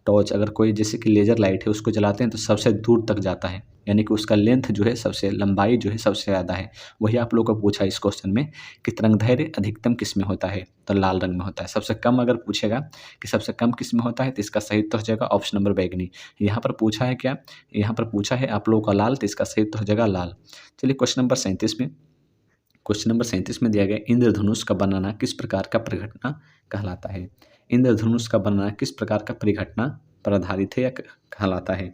टॉर्च अगर कोई जैसे कि लेज़र लाइट है उसको जलाते हैं तो सबसे दूर तक जाता है, यानी कि उसका लेंथ जो है सबसे लंबाई जो है सबसे ज़्यादा है। वही आप लोगों को पूछा इस क्वेश्चन में कि तरंगदैर्घ्य अधिकतम किस में होता है, तो लाल रंग में होता है। सबसे कम अगर पूछेगा कि सबसे कम किस में होता है तो इसका सही उत्तर हो जाएगा ऑप्शन नंबर बैगनी। यहाँ पर पूछा है क्या? यहाँ पर पूछा है आप लोगों का लाल, तो इसका सही उत्तर हो जाएगा लाल। चलिए क्वेश्चन नंबर 37 में। क्वेश्चन नंबर 37 में दिया गया, इंद्रधनुष का बनाना किस प्रकार का परिघटना कहलाता है। इंद्रधनुष का बनाना किस प्रकार का परिघटना पर आधारित है या कहलाता है।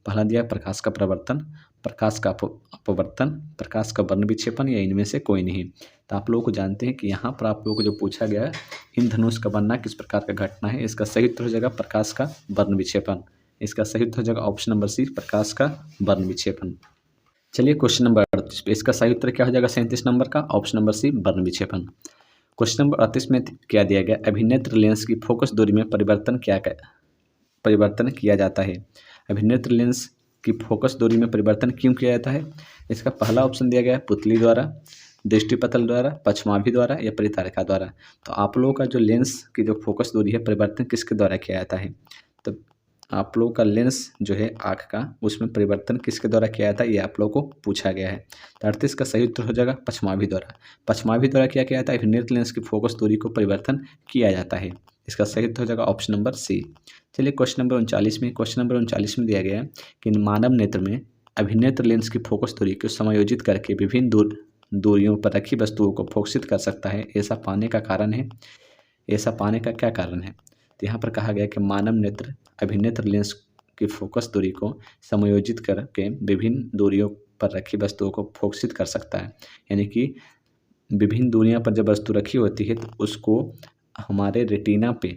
पहला दिया प्रकाश का प्रवर्तन, प्रकाश का अपवर्तन, प्रकाश का वर्ण विक्षेपण या इनमें से कोई नहीं। तो आप लोगों को जानते हैं कि यहाँ पर आप लोगों को जो पूछा गया है इंद्रधनुष का बनना किस प्रकार का घटना है, इसका सही उत्तर हो जाएगा प्रकाश का वर्ण विक्षेपण। इसका सही उत्तर हो जाएगा ऑप्शन नंबर सी प्रकाश का वर्ण विक्षेपण। चलिए क्वेश्चन नंबर 38 पे, इसका सही उत्तर क्या हो जाएगा 37 नंबर का? ऑप्शन नंबर सी वर्ण विक्षेपण। क्वेश्चन नंबर 38 में क्या दिया गया, अभिनेत्र लेंस की फोकस दूरी में परिवर्तन किया जाता है। अभिनेत्र लेंस की फोकस दूरी में परिवर्तन क्यों किया जाता है? इसका पहला ऑप्शन दिया गया है पुतली द्वारा, दृष्टिपटल द्वारा, पक्षमाभि द्वारा या परितारिका द्वारा। तो आप लोगों का जो लेंस की जो फोकस दूरी है परिवर्तन किसके द्वारा किया जाता है? तो आप लोगों का लेंस जो है आँख का उसमें परिवर्तन किसके द्वारा किया जाता है ये आप लोगों को पूछा गया है। तो 38 का सही उत्तर हो जाएगा पक्षमाभि द्वारा। पक्षमाभि द्वारा क्या किया जाता है? अभिनेत्र लेंस की फोकस दूरी को परिवर्तन किया जाता है। इसका सही उत्तर हो जाएगा ऑप्शन नंबर सी। चलिए क्वेश्चन नंबर 39 में। क्वेश्चन नंबर 39 में दिया गया है कि मानव नेत्र में अभिनेत्र लेंस की फोकस दूरी को समायोजित करके विभिन्न दूरियों पर रखी वस्तुओं को फोकसित कर सकता है। ऐसा पाने का क्या कारण है? तो यहाँ पर कहा गया कि मानव नेत्र अभिनेत्र लेंस की फोकस दूरी को समायोजित करके विभिन्न दूरियों पर रखी वस्तुओं को फोकसित कर सकता है, यानी कि विभिन्न दूरियों पर जब वस्तु रखी होती है तो उसको हमारे रेटिना पे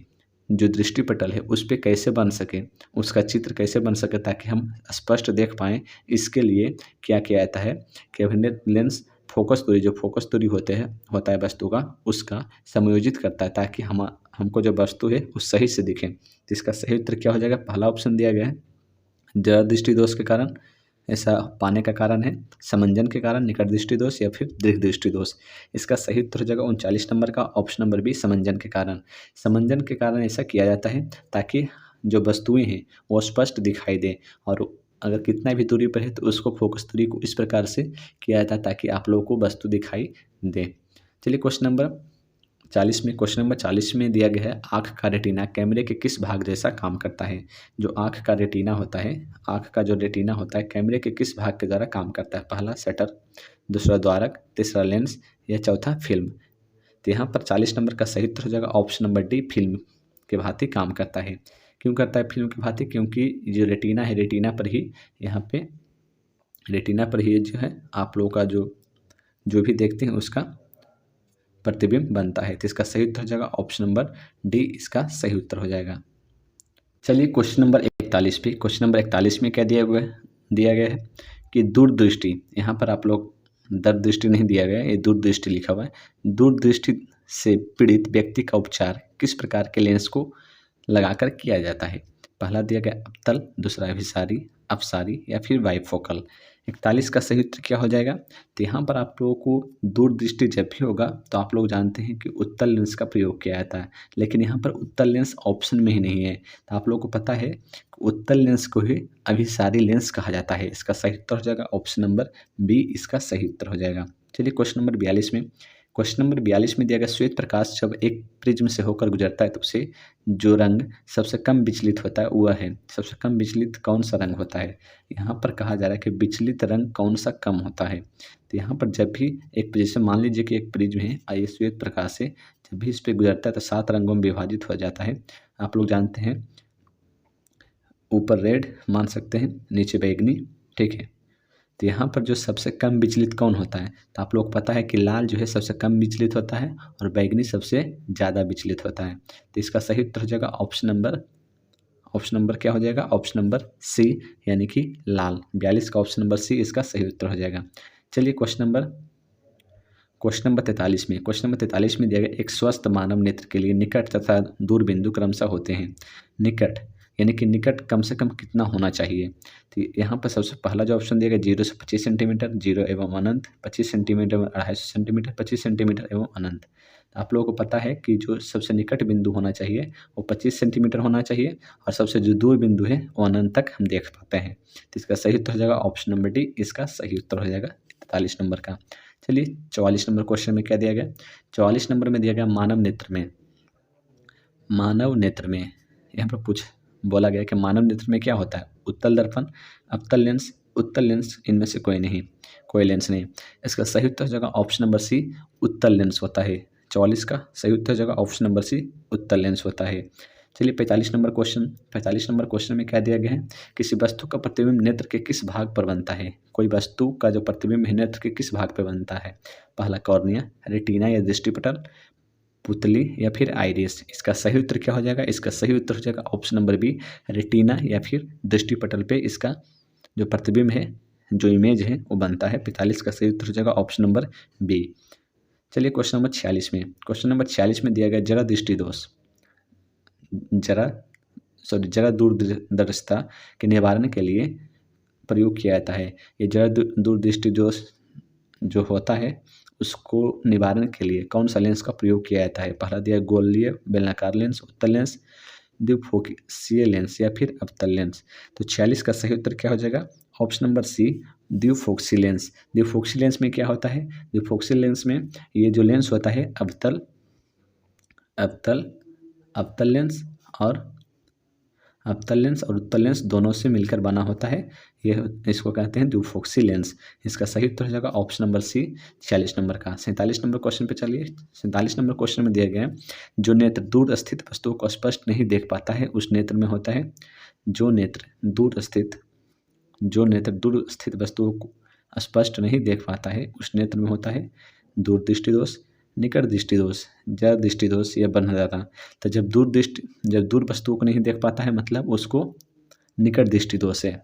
जो दृष्टिपटल है उस पर कैसे बन सके, उसका चित्र कैसे बन सके ताकि हम स्पष्ट देख पाएँ। इसके लिए क्या किया जाता है कि अभिनेत्र लेंस फोकस दूरी होता है वस्तु का उसका समायोजित करता है ताकि हमको जो वस्तु है वो सही से दिखे। तो इसका सही उत्तर क्या हो जाएगा? पहला ऑप्शन दिया गया है जरा दृष्टि दोष के कारण ऐसा पाने का कारण है, समंजन के कारण, निकट दृष्टि दोष या फिर दीर्घ दृष्टि दोष। इसका सही उत्तर हो जाएगा 39 नंबर का ऑप्शन नंबर बी समंजन के कारण। समंजन के कारण ऐसा किया जाता है ताकि जो वस्तुएं हैं वो स्पष्ट दिखाई दे और अगर कितना भी दूरी पर है तो उसको फोकस दूरी को इस प्रकार से किया जाता है ताकि आप लोगों को वस्तु दिखाई दे। चलिए क्वेश्चन नंबर 40 में दिया गया है आँख का रेटिना कैमरे के किस भाग जैसा काम करता है। जो आँख का रेटिना होता है कैमरे के किस भाग के द्वारा काम करता है? पहला शटर, दूसरा द्वारक, तीसरा लेंस या चौथा फिल्म। तो यहाँ पर 40 नंबर का सही उत्तर हो जाएगा ऑप्शन नंबर डी फिल्म के भांति काम करता है। क्यों करता है फिल्म के भांति? क्योंकि जो रेटिना है रेटिना पर ही जो है आप लोगों का जो भी देखते हैं उसका प्रतिबिंब बनता है। तो इसका सही उत्तर हो जाएगा ऑप्शन नंबर डी इसका सही उत्तर हो जाएगा। चलिए क्वेश्चन नंबर 41 पे। क्वेश्चन नंबर 41 में क्या दिया गया है कि दूरदृष्टि, यहाँ पर आप लोग दूरदृष्टि नहीं दिया गया है, ये दूरदृष्टि लिखा हुआ है। दूरदृष्टि से पीड़ित व्यक्ति का उपचार किस प्रकार के लेंस को लगाकर किया जाता है? पहला दिया गया अवतल, दूसरा अभिसारी, अपसारी या फिर बाइफोकल। 41 का सही उत्तर क्या हो जाएगा? तो यहाँ पर आप लोगों को दूरदृष्टि जब भी होगा तो आप लोग जानते हैं कि उत्तल लेंस का प्रयोग किया जाता है, लेकिन यहाँ पर उत्तल लेंस ऑप्शन में ही नहीं है। तो आप लोगों को पता है कि उत्तल लेंस को ही अभिसारी लेंस कहा जाता है। इसका सही उत्तर हो जाएगा ऑप्शन नंबर बी, इसका सही उत्तर हो जाएगा। चलिए क्वेश्चन नंबर 42 में, क्वेश्चन नंबर 42 में दिया गया श्वेत प्रकाश जब एक प्रिज्म से होकर गुजरता है तो उसे जो रंग सबसे कम विचलित होता है वह है, सबसे कम विचलित कौन सा रंग होता है? यहाँ पर कहा जा रहा है कि विचलित रंग कौन सा कम होता है। तो यहाँ पर जब भी एक, जैसे मान लीजिए कि एक प्रिज्म है, ये श्वेत प्रकाश से जब भी इस पर गुजरता है तो 7 रंगों में विभाजित हो जाता है। आप लोग जानते हैं, ऊपर रेड मान सकते हैं, नीचे बैगनी, ठीक है। तो यहाँ पर जो सबसे कम विचलित कौन होता है? तो आप लोग को पता है कि लाल जो है सबसे कम विचलित होता है और बैगनी सबसे ज़्यादा विचलित होता है। तो इसका सही उत्तर हो जाएगा ऑप्शन नंबर क्या हो जाएगा? ऑप्शन नंबर सी, यानी कि लाल। 42 का ऑप्शन नंबर सी इसका सही उत्तर हो जाएगा। चलिए क्वेश्चन नंबर 43 में, क्वेश्चन नंबर 43 में दिया गया एक स्वस्थ मानव नेत्र के लिए निकट तथा दूर बिंदु क्रमशः होते हैं। निकट यानी कि निकट कम से कम कितना होना चाहिए? तो यहाँ पर सबसे पहला जो ऑप्शन दिया गया 0 से 25 सेंटीमीटर, 0 एवं अनंत, 25 सेंटीमीटर, 250 सेंटीमीटर, 25 सेंटीमीटर एवं अनंत। आप लोगों को पता है कि जो सबसे निकट बिंदु होना चाहिए वो 25 सेंटीमीटर होना चाहिए और सबसे जो दूर बिंदु है वो अनंत तक हम देख पाते हैं। तो इसका सही उत्तर हो जाएगा ऑप्शन नंबर डी, इसका सही उत्तर हो जाएगा 43 नंबर का। चलिए 44 नंबर क्वेश्चन में क्या दिया गया? 44 नंबर में दिया गया मानव नेत्र में यहाँ पर बोला गया कि मानव नेत्र में क्या होता है? उत्तल दर्पण, अवतल लेंस, इनमें से कोई लेंस नहीं। इसका सही उत्तर हो जाएगा ऑप्शन नंबर सी, उत्तल लेंस होता है। 44 का सही उत्तर हो जाएगा ऑप्शन नंबर सी, उत्तल लेंस होता है। चलिए 45 नंबर क्वेश्चन में क्या दिया गया है? किसी वस्तु का प्रतिबिंब नेत्र के किस भाग पर बनता है? कोई वस्तु का जो प्रतिबिंब है नेत्र के किस भाग पर बनता है? पहला कॉर्निया, रेटिना या दृष्टिपटल, पुतली या फिर आइरिस। इसका सही उत्तर क्या हो जाएगा? इसका सही उत्तर हो जाएगा ऑप्शन नंबर बी, रेटिना या फिर दृष्टिपटल पे इसका जो प्रतिबिंब है, जो इमेज है वो बनता है। 45 का सही उत्तर हो जाएगा ऑप्शन नंबर बी। चलिए क्वेश्चन नंबर 46 में दिया गया जरा दूरदर्शिता के निवारण के लिए प्रयोग किया जाता है। ये जरा दूरदृष्टि दोष जो होता है उसको निवारण के लिए कौन सा लेंस का प्रयोग किया जाता है? पहला दिया गोलीय बेलनाकार लेंस, उत्तल लेंस, द्विफोकसीय लेंस या फिर अवतल लेंस। तो 46 का सही उत्तर क्या हो जाएगा? ऑप्शन नंबर सी, द्विफोकसी लेंस। द्विफोकसी लेंस में क्या होता है? द्विफोकसी लेंस में ये जो लेंस होता है अवतल लेंस और उत्तल लेंस दोनों से मिलकर बना होता है। ये इसको कहते हैं द्विफोकसी लेंस। इसका सही उत्तर हो जाएगा ऑप्शन नंबर सी, 46 नंबर का। 47 नंबर क्वेश्चन पे चलिए। 47 नंबर क्वेश्चन में दिया गया है जो नेत्र दूर स्थित वस्तुओं को स्पष्ट नहीं देख पाता है उस नेत्र में होता है। जो नेत्र दूर स्थित वस्तुओं को स्पष्ट नहीं देख पाता है उस नेत्र में होता है दूर दृष्टि दोष, निकट दृष्टि दोष, जड़ दृष्टि दोष या बन्हदाता। तो जब दूर वस्तुओं को नहीं देख पाता है मतलब उसको निकट दृष्टि दोष है।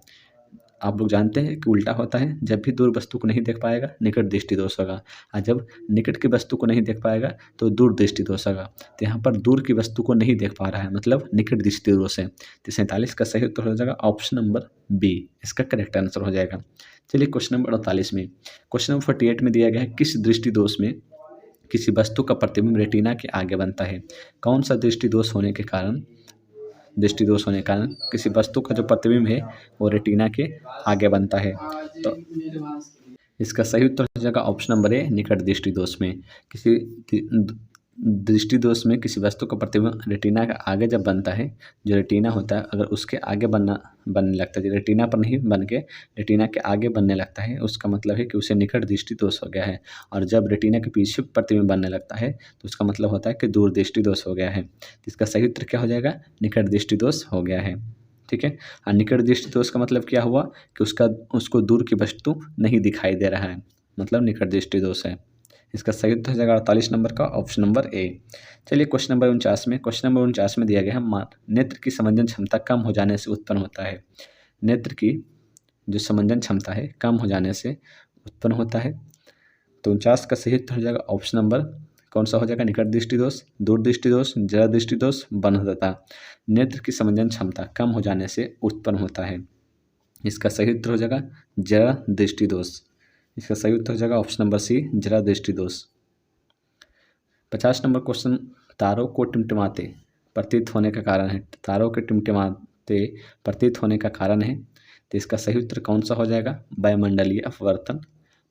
आप लोग जानते हैं कि उल्टा होता है, जब भी दूर वस्तु को नहीं देख पाएगा निकट दृष्टि दोष होगा, और जब निकट की वस्तु को नहीं देख पाएगा तो दूर दृष्टि दोष होगा। तो यहाँ पर दूर की वस्तु को नहीं देख पा रहा है मतलब निकट दृष्टि दोष है। तो 47 का सही उत्तर हो जाएगा ऑप्शन नंबर बी, इसका करेक्ट आंसर हो जाएगा। चलिए क्वेश्चन नंबर 48 में, क्वेश्चन नंबर 48 में दिया गया है किस दृष्टि दोष में किसी वस्तु का प्रतिबिंब रेटिना के आगे बनता है? कौन सा दृष्टि दोष होने के कारण किसी वस्तु का जो प्रतिबिंब है वो रेटिना के आगे बनता है? तो इसका सही उत्तर हो जाएगा ऑप्शन नंबर ए, निकट दृष्टि दोष में। किसी दृष्टि दोष में किसी वस्तु का प्रतिबिंब रेटिना के आगे जब बनता है, जो रेटिना होता है अगर उसके आगे बनने लगता है, रेटिना पर नहीं बन के रेटिना के आगे बनने लगता है, उसका मतलब है कि उसे निकट दृष्टि दोष हो गया है। और जब रेटिना के पीछे प्रतिबिंब बनने लगता है तो उसका मतलब होता है कि दूर दृष्टि दोष हो गया है। इसका सही उत्तर क्या हो जाएगा? निकट दृष्टि दोष हो गया है। ठीक है, और निकट दृष्टि दोष का मतलब क्या हुआ कि उसको दूर की वस्तु नहीं दिखाई दे रहा है, मतलब निकट दृष्टि दोष है। इसका सही उत्तर हो जाएगा 48 नंबर का, ऑप्शन नंबर ए। चलिए क्वेश्चन नंबर 49 में दिया गया है नेत्र की समंजन क्षमता कम हो जाने से उत्पन्न होता है। नेत्र की जो समंजन क्षमता है कम हो जाने से उत्पन्न होता है। तो 49 का सही उत्तर हो जाएगा ऑप्शन नंबर कौन सा हो जाएगा, निकट दृष्टि दोष, दूर दृष्टि दोष, जरा दृष्टि दोष, बन्हता। नेत्र की संवेदन क्षमता कम हो जाने से उत्पन्न होता है। इसका सही उत्तर हो जाएगा जरा दृष्टि दोष। इसका सही उत्तर हो जाएगा ऑप्शन नंबर सी, जरा दृष्टि दोष। 50 नंबर क्वेश्चन, तारों को टिमटिमाते प्रतीत होने का कारण है। तारों के टिमटिमाते प्रतीत होने का कारण है, तो इसका सही उत्तर कौन सा हो जाएगा, वायुमंडलीय अपवर्तन,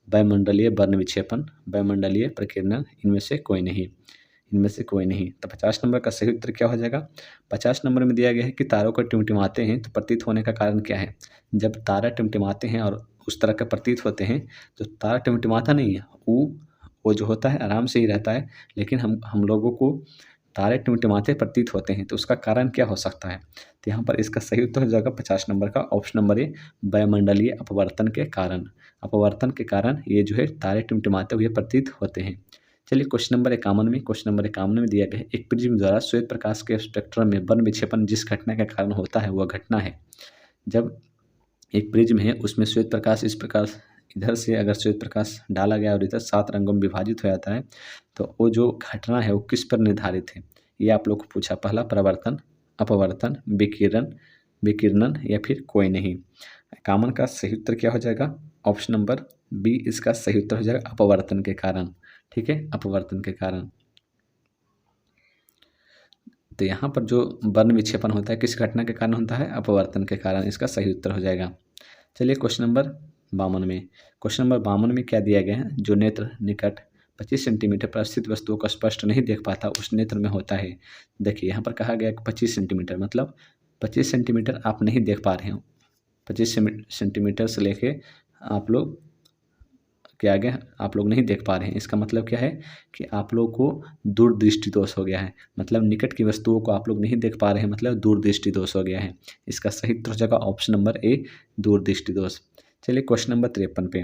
वायुमंडलीय वर्ण विक्षेपण, वायुमंडलीय प्रकीर्णन, इनमें से कोई नहीं, इनमें से कोई नहीं। तो 50 नंबर का सही उत्तर क्या हो जाएगा, 50 नंबर में दिया गया है कि तारों को टिमटिमाते हैं तो प्रतीत होने का कारण क्या है। जब तारा टिमटिमाते हैं और उस तरह का प्रतीत होते हैं तो तारा टिमटिमाता नहीं है, वो जो होता है आराम से ही रहता है, लेकिन हम लोगों को तारे टिमटिमाते प्रतीत होते हैं, तो उसका कारण क्या हो सकता है। तो यहाँ पर इसका सही उत्तर हो जाएगा 50 नंबर का ऑप्शन नंबर ए, वायुमंडलीय अपवर्तन के कारण। अपवर्तन के कारण ये जो है तारे टिमटिमाते हुए प्रतीत होते हैं। चलिए क्वेश्चन नंबर 51 में दिया गया है, एक प्रिज्म द्वारा श्वेत प्रकाश के स्पेक्ट्रम में वर्ण विक्षेपण जिस घटना के कारण होता है वह घटना है। जब एक प्रिज्म है उसमें श्वेत प्रकाश इस प्रकार इधर से अगर श्वेत प्रकाश डाला गया और इधर 7 रंगों में विभाजित हो जाता है, तो वो जो घटना है वो किस पर निर्धारित है, ये आप लोग को पूछा। पहला प्रवर्तन, अपवर्तन, विकिरणन या फिर कोई नहीं। 51 का सही उत्तर क्या हो जाएगा, ऑप्शन नंबर बी इसका सही उत्तर हो जाएगा अपवर्तन के कारण। ठीक है, अपवर्तन के कारण। तो यहाँ पर जो वर्ण विक्षेपण होता है किस घटना के कारण होता है, अपवर्तन के कारण, इसका सही उत्तर हो जाएगा। चलिए क्वेश्चन नंबर 52 में क्या दिया गया है, जो नेत्र निकट 25 सेंटीमीटर पर स्थित वस्तुओं को स्पष्ट नहीं देख पाता उस नेत्र में होता है। देखिए यहाँ पर कहा गया कि 25 सेंटीमीटर मतलब 25 सेंटीमीटर आप नहीं देख पा रहे हो, 25 सेंटीमीटर से लेके आप लोग क्या गया, आप लोग नहीं देख पा रहे हैं। इसका मतलब क्या है कि आप लोग को दूरदृष्टि दोष हो गया है, मतलब निकट की वस्तुओं को आप लोग नहीं देख पा रहे हैं, मतलब दूरदृष्टि दोष हो गया है। इसका सही उत्तर हो जाएगा ऑप्शन नंबर ए, दूरदृष्टि दोष। चलिए क्वेश्चन नंबर 53 पे,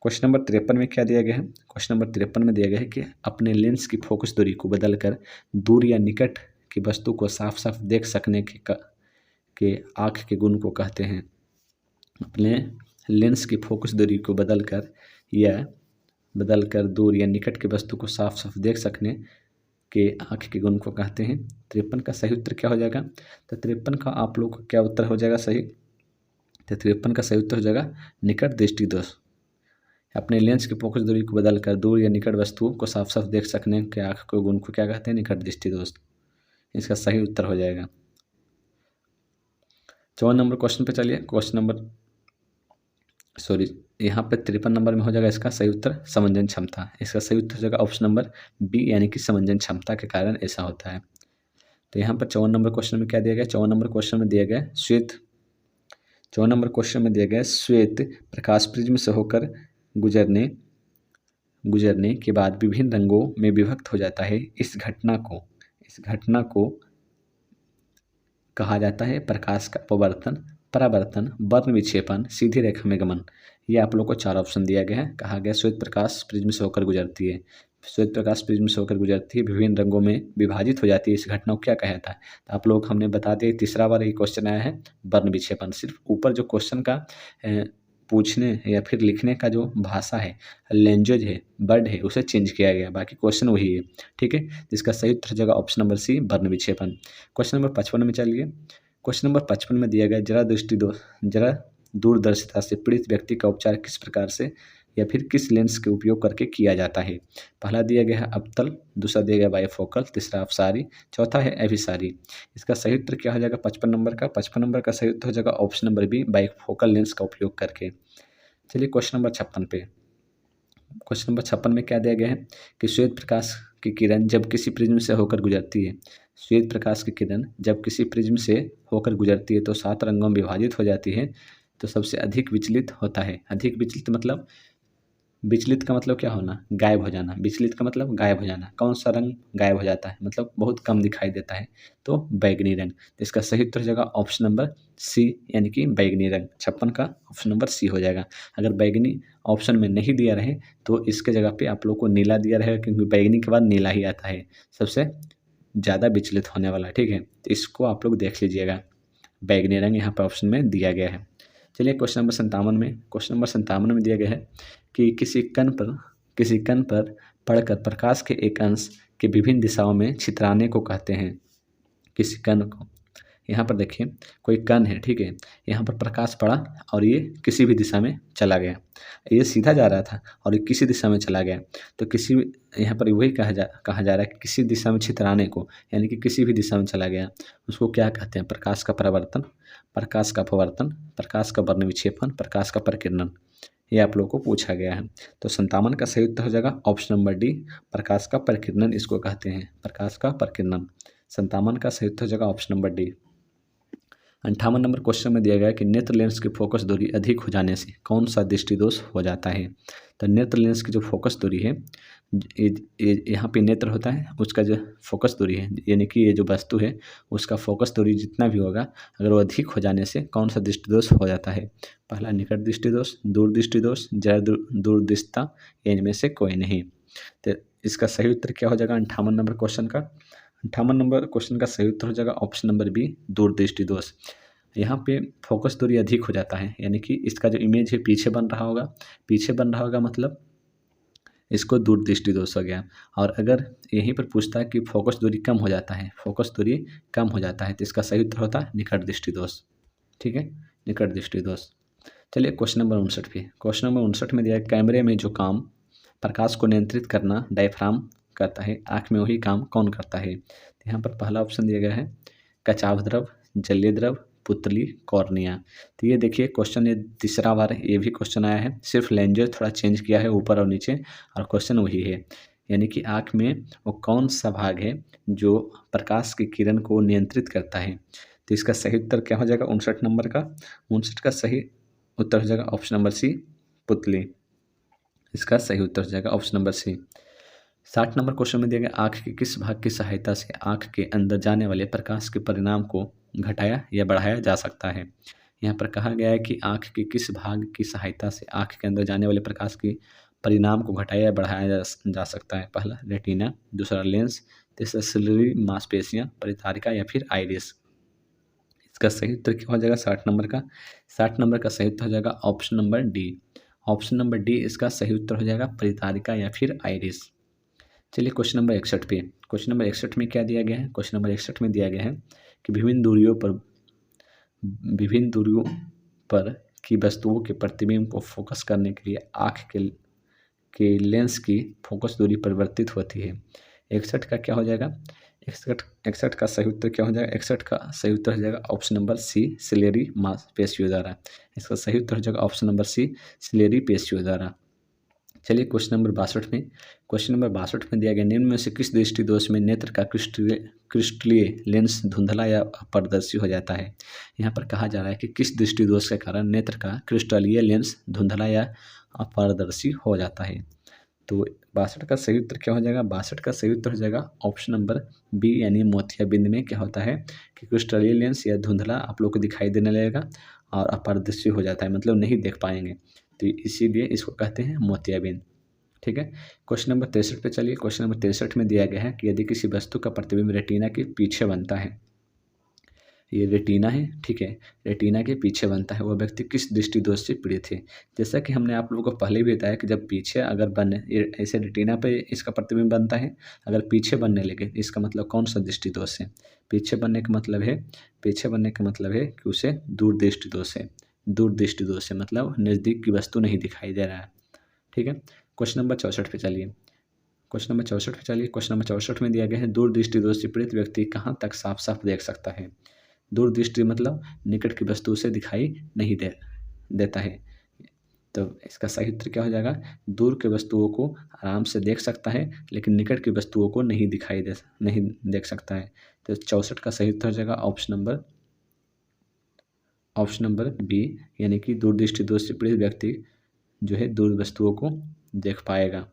क्वेश्चन नंबर 53 में क्या दिया गया है, क्वेश्चन नंबर 53 में दिया गया है कि अपने लेंस की फोकस दूरी को बदलकर दूर या निकट की वस्तु को साफ साफ देख सकने के आँख के गुण को कहते हैं। अपने लेंस की फोकस दूरी को बदलकर दूर या निकट की वस्तु को साफ साफ देख सकने के आँख के गुण को कहते हैं। 53 का सही उत्तर क्या हो जाएगा, तो 53 का आप लोग को क्या उत्तर हो जाएगा सही, तो 53 का सही उत्तर हो जाएगा निकट दृष्टि दोष। अपने लेंस की फोकस दूरी को बदलकर दूर या निकट वस्तुओं को साफ साफ देख सकने के आँख के गुण को क्या कहते हैं, निकट दृष्टि दोष। इसका सही उत्तर हो जाएगा। 54 नंबर क्वेश्चन पे चलिए, यहाँ पे 53 नंबर में हो जाएगा इसका सही उत्तर समंजन क्षमता। इसका सही उत्तर हो जाएगा ऑप्शन नंबर बी, यानी कि समंजन क्षमता के कारण ऐसा होता है। तो यहाँ पर 54 नंबर क्वेश्चन में क्या दिया गया, 54 नंबर क्वेश्चन में दिया गया श्वेत प्रकाश प्रिज्म से होकर गुजरने के बाद विभिन्न रंगों में विभक्त हो जाता है। इस घटना को कहा जाता है प्रकाश का अपवर्तन, परावर्तन, वर्ण विक्षेपण, सीधी रेखा में गमन। ये आप लोग को 4 ऑप्शन दिया गया है। कहा गया श्वेत प्रकाश प्रिज्म से होकर गुजरती है, विभिन्न रंगों में विभाजित हो जाती है, इस घटना को क्या कहा जाता है। तो आप लोग हमने बता दिया, तीसरा बार ये क्वेश्चन आया है वर्ण विक्षेपण। सिर्फ ऊपर जो क्वेश्चन का पूछने या फिर लिखने का जो भाषा है, लैंग्वेज है, वर्ड है, उसे चेंज किया गया, बाकी क्वेश्चन वही है। ठीक है, जिसका सही उत्तर हो जाएगा ऑप्शन नंबर सी, वर्ण विक्षेपण। क्वेश्चन नंबर 55 में चलिए, क्वेश्चन नंबर 55 में दिया गया जरा दूरदर्शिता से पीड़ित व्यक्ति का उपचार किस प्रकार से या फिर किस लेंस के उपयोग करके किया जाता है। पहला दिया गया है अवतल, दूसरा दिया गया बाइफोकल, तीसरा अपसारी, चौथा है अभिसारी। इसका सही उत्तर क्या हो जाएगा 55 नंबर का, 55 नंबर का सही उत्तर हो जाएगा option number B, bifocal lens का उपयोग करके। चलिए क्वेश्चन नंबर 56 पे, क्वेश्चन नंबर 56 में क्या दिया गया है कि श्वेत प्रकाश की किरण जब किसी प्रिज्म से होकर गुजरती है, श्वेत प्रकाश की किरण जब किसी प्रिज्म से होकर गुजरती है तो 7 रंगों में विभाजित हो जाती है, तो सबसे अधिक विचलित होता है। अधिक विचलित मतलब, विचलित का मतलब क्या होना, गायब हो जाना। विचलित का मतलब गायब हो जाना। कौन सा रंग गायब हो जाता है, मतलब बहुत कम दिखाई देता है, तो बैगनी रंग। तो इसका सही उत्तर हो जाएगा ऑप्शन नंबर सी, यानी कि बैगनी रंग। 56 का ऑप्शन नंबर सी हो जाएगा। अगर बैगनी ऑप्शन में नहीं दिया रहे तो इसके जगह पे आप लोग को नीला दिया रहेगा, क्योंकि बैगनी के बाद नीला ही आता है सबसे ज़्यादा विचलित होने वाला। ठीक है, तो इसको आप लोग देख लीजिएगा, बैगनी रंग यहाँ पर ऑप्शन में दिया गया है। चलिए क्वेश्चन नंबर 57 में दिया गया है कि किसी कण पर किसी कण पर पड़कर प्रकाश के एक अंश के विभिन्न दिशाओं में छितराने को कहते हैं। किसी कण को, यहाँ पर देखिए कोई कण है, ठीक है, यहाँ पर प्रकाश पड़ा और ये किसी भी दिशा में चला गया। ये सीधा जा रहा था और ये किसी दिशा में चला गया, तो किसी यहाँ पर वही कहा जा रहा है कि किसी दिशा में छितराने को, यानी कि किसी भी दिशा में चला गया, उसको क्या कहते हैं? प्रकाश का परावर्तन, प्रकाश का अपवर्तन, प्रकाश का वर्ण विक्षेपण, प्रकाश का प्रकीर्णन। ये आप लोगों को पूछा गया है। तो 57 का सही उत्तर हो जाएगा ऑप्शन नंबर डी, प्रकाश का प्रकीर्णन इसको कहते हैं, प्रकाश का प्रकीर्णन। 57 का सही उत्तर हो जाएगा option number D. 58 number question में दिया गया है कि नेत्र लेंस की फोकस दूरी अधिक हो जाने से कौन सा दृष्टि दोष हो जाता है? तो नेत्र लेंस की जो फोकस दूरी है, यहाँ पे नेत्र होता है, उसका जो फोकस दूरी है, यानी कि ये जो वस्तु है उसका फोकस दूरी जितना भी होगा, अगर वो अधिक हो जाने से कौन सा दृष्टि दोष हो जाता है? पहला निकट दृष्टि दोष, दूर दृष्टि दोष, जड़ दूरदृष्टता, इनमें से कोई नहीं। तो इसका सही उत्तर क्या हो जाएगा 58 नंबर क्वेश्चन का? 58 नंबर क्वेश्चन का सही उत्तर हो जाएगा ऑप्शन नंबर बी, दूरदृष्टि दोष। यहाँ पे फोकस दूरी अधिक हो जाता है, यानी कि इसका जो इमेज है पीछे बन रहा होगा, पीछे बन रहा होगा मतलब इसको दूरदृष्टि दोष हो गया। और अगर यहीं पर पूछता है कि फोकस दूरी कम हो जाता है, फोकस दूरी कम हो जाता है, तो इसका सही उत्तर होता है निकट दृष्टि दोष। ठीक है, निकट दृष्टि दोष। चलिए क्वेश्चन नंबर 59 पे, क्वेश्चन नंबर 59 में दिया है कैमरे में जो काम प्रकाश को नियंत्रित करना डायफ्राम करता है, आँख में वही काम कौन करता है? यहाँ पर पहला ऑप्शन दिया गया है कचाव द्रव, जलीय द्रव, पुतली, कॉर्निया। तो ये देखिए क्वेश्चन, ये तीसरा बार ये भी क्वेश्चन आया है, सिर्फ लेंजर थोड़ा चेंज किया है ऊपर और नीचे, और क्वेश्चन वही है, यानी कि आँख में वो कौन सा भाग है जो प्रकाश की किरण को नियंत्रित करता है? तो इसका सही उत्तर क्या हो जाएगा 59 नंबर का? 59 का सही उत्तर हो जाएगा ऑप्शन नंबर सी, पुतली। इसका सही उत्तर हो जाएगा option number C. 60 number question में दिया गया आँख के किस भाग की सहायता से आँख के अंदर जाने वाले प्रकाश के परिणाम को घटाया या बढ़ाया जा सकता है? यहाँ पर कहा गया है कि आँख के किस भाग की सहायता से आँख के अंदर जाने वाले प्रकाश के परिणाम को घटाया या बढ़ाया जा सकता है? पहला रेटिना, दूसरा लेंस, तीसरा सिलियरी मांसपेशियाँ, परितारिका या फिर आइरिस। इसका सही उत्तर क्या हो जाएगा 60 नंबर का? 60 नंबर का सही उत्तर हो जाएगा option number D. Option number D इसका सही उत्तर हो जाएगा परितारिका या फिर आइरिस। चलिए क्वेश्चन नंबर 61 पे, क्वेश्चन नंबर 61 में क्या दिया गया है? क्वेश्चन नंबर 61 में दिया गया है कि विभिन्न दूरियों पर की वस्तुओं के प्रतिबिंब को फोकस करने के लिए आँख के लेंस की फोकस दूरी परिवर्तित होती है। 61 का क्या हो जाएगा? 61 का सही उत्तर क्या हो जाएगा? 61 का सही उत्तर हो जाएगा ऑप्शन नंबर सी, सिलेरी मांसपेशियों द्वारा। इसका सही उत्तर हो जाएगा ऑप्शन नंबर सी, सिलेरी पेशियों द्वारा। चलिए क्वेश्चन नंबर 62 में, क्वेश्चन नंबर 62 में दिया गया निम्न में से किस दृष्टि दोष में नेत्र का क्रिस्टलीय लेंस धुंधला या अपारदर्शी हो जाता है? यहाँ पर कहा जा रहा है कि किस दृष्टि दोष के कारण नेत्र का क्रिस्टलीय लेंस धुंधला या अपारदर्शी हो जाता है? तो 62 का सही उत्तर क्या हो जाएगा? 62 का सही उत्तर हो जाएगा ऑप्शन नंबर बी, यानी मोतियाबिंद में क्या होता है कि क्रिस्टलीय लेंस या धुंधला आप लोग को दिखाई देने लगेगा और अपारदर्शी हो जाता है, मतलब नहीं देख पाएंगे, तो इसीलिए इसको कहते हैं मोतियाबिंद। ठीक है, क्वेश्चन नंबर 63 पे चलिए। क्वेश्चन नंबर 63 में दिया गया है कि यदि किसी वस्तु का प्रतिबिंब रेटिना के पीछे बनता है, ये रेटिना है, ठीक है, रेटिना के पीछे बनता है, वह व्यक्ति किस दृष्टि दोष से पीड़ित है? जैसा कि हमने आप लोगों को पहले भी बताया कि जब पीछे अगर बने, ऐसे रेटिना पे इसका प्रतिबिंब बनता है, अगर पीछे बनने लगे इसका मतलब कौन सा दृष्टि दोष है? पीछे बनने का मतलब है, पीछे बनने का मतलब है कि उसे दूर दृष्टि दोष है, दूर दृष्टि दोष है, मतलब नज़दीक की वस्तु नहीं दिखाई दे रहा है। ठीक है, क्वेश्चन नंबर 64 पे चलिए। क्वेश्चन नंबर 64 पे चलिए। क्वेश्चन नंबर 64 में दिया गया है दूर दृष्टि दोष से पीड़ित व्यक्ति कहाँ तक साफ साफ देख सकता है? दूर दृष्टि मतलब निकट की वस्तु से दिखाई नहीं देता है, तो इसका सही उत्तर क्या हो जाएगा? दूर के वस्तुओं को आराम से देख सकता है, लेकिन निकट की वस्तुओं को नहीं देख सकता है। तो 64 का सही उत्तर हो जाएगा ऑप्शन नंबर बी, यानी कि दूर दृष्टि दोष से पीड़ित व्यक्ति जो है दूर वस्तुओं को देख पाएगा।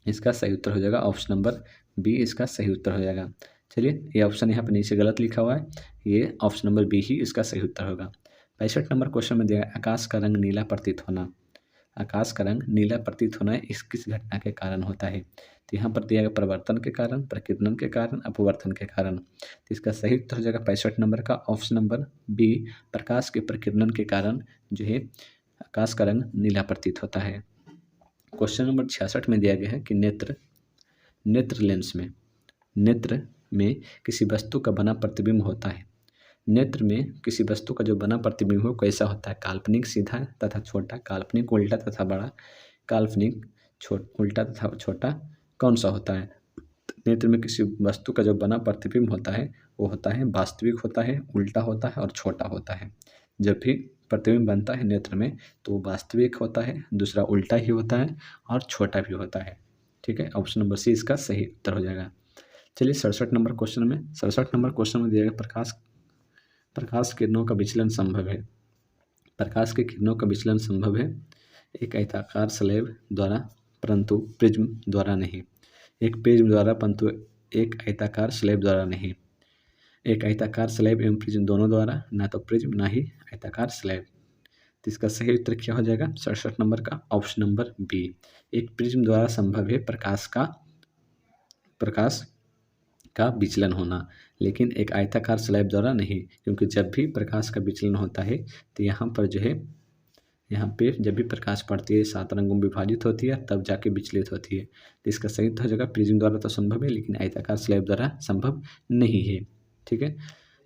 इसका सही उत्तर हो जाएगा ऑप्शन नंबर बी, इसका सही उत्तर हो जाएगा। चलिए, ये ऑप्शन यहाँ पर नीचे गलत लिखा हुआ है, ये ऑप्शन नंबर बी ही इसका सही उत्तर होगा। 65 नंबर क्वेश्चन में दिया आकाश का रंग नीला प्रतीत होना। आकाश का रंग नीला प्रतीत होना इस किस घटना के कारण होता है? तो यहाँ पर दिया गया प्रवर्तन के कारण, प्रकीर्णन के कारण, अपवर्तन के कारण। तो इसका सही उत्तर हो जाएगा 65 नंबर का ऑप्शन नंबर बी, प्रकाश के प्रकीर्णन के कारण जो है आकाश का रंग नीला प्रतीत होता है। क्वेश्चन नंबर 66 में दिया गया है कि नेत्र में किसी वस्तु का बना प्रतिबिंब होता है। नेत्र में किसी वस्तु का जो बना प्रतिबिंब हो कैसा होता है? काल्पनिक सीधा तथा छोटा, काल्पनिक उल्टा तथा बड़ा, काल्पनिक उल्टा तथा छोटा कौन सा होता है? नेत्र में किसी वस्तु का जो बना प्रतिबिंब होता है वो होता है वास्तविक होता है, उल्टा होता है और छोटा होता है। जब भी प्रतिबिंब बनता है नेत्र में तो वास्तविक होता है, दूसरा उल्टा ही होता है और छोटा भी होता है। ठीक है, ऑप्शन नंबर सी इसका सही उत्तर हो जाएगा। चलिए 67 नंबर क्वेश्चन में दिया गया प्रकाश किरणों का विचलन संभव है। प्रकाश के किरणों का विचलन संभव है एक आयताकार स्लैब द्वारा परंतु प्रिज्म द्वारा नहीं, एक प्रिज्म द्वारा परंतु एक आयताकार स्लैब द्वारा नहीं, एक आयताकार स्लैब एवं प्रिज्म दोनों द्वारा, ना तो प्रिज्म ना ही आयताकार स्लैब। तो इसका सही उत्तर क्या हो जाएगा 67 नंबर का? ऑप्शन नंबर बी, एक प्रिज्म द्वारा संभव है प्रकाश का विचलन होना, लेकिन एक आयताकार स्लैब द्वारा नहीं, क्योंकि जब भी प्रकाश का विचलन होता है तो यहाँ पे जब भी प्रकाश पड़ती है 7 रंगों में विभाजित होती है तब जाके विचलित होती है। तो इसका सही उत्तर हो जाएगा प्रिज्म द्वारा तो संभव है लेकिन आयताकार स्लैब द्वारा संभव नहीं है। ठीक है,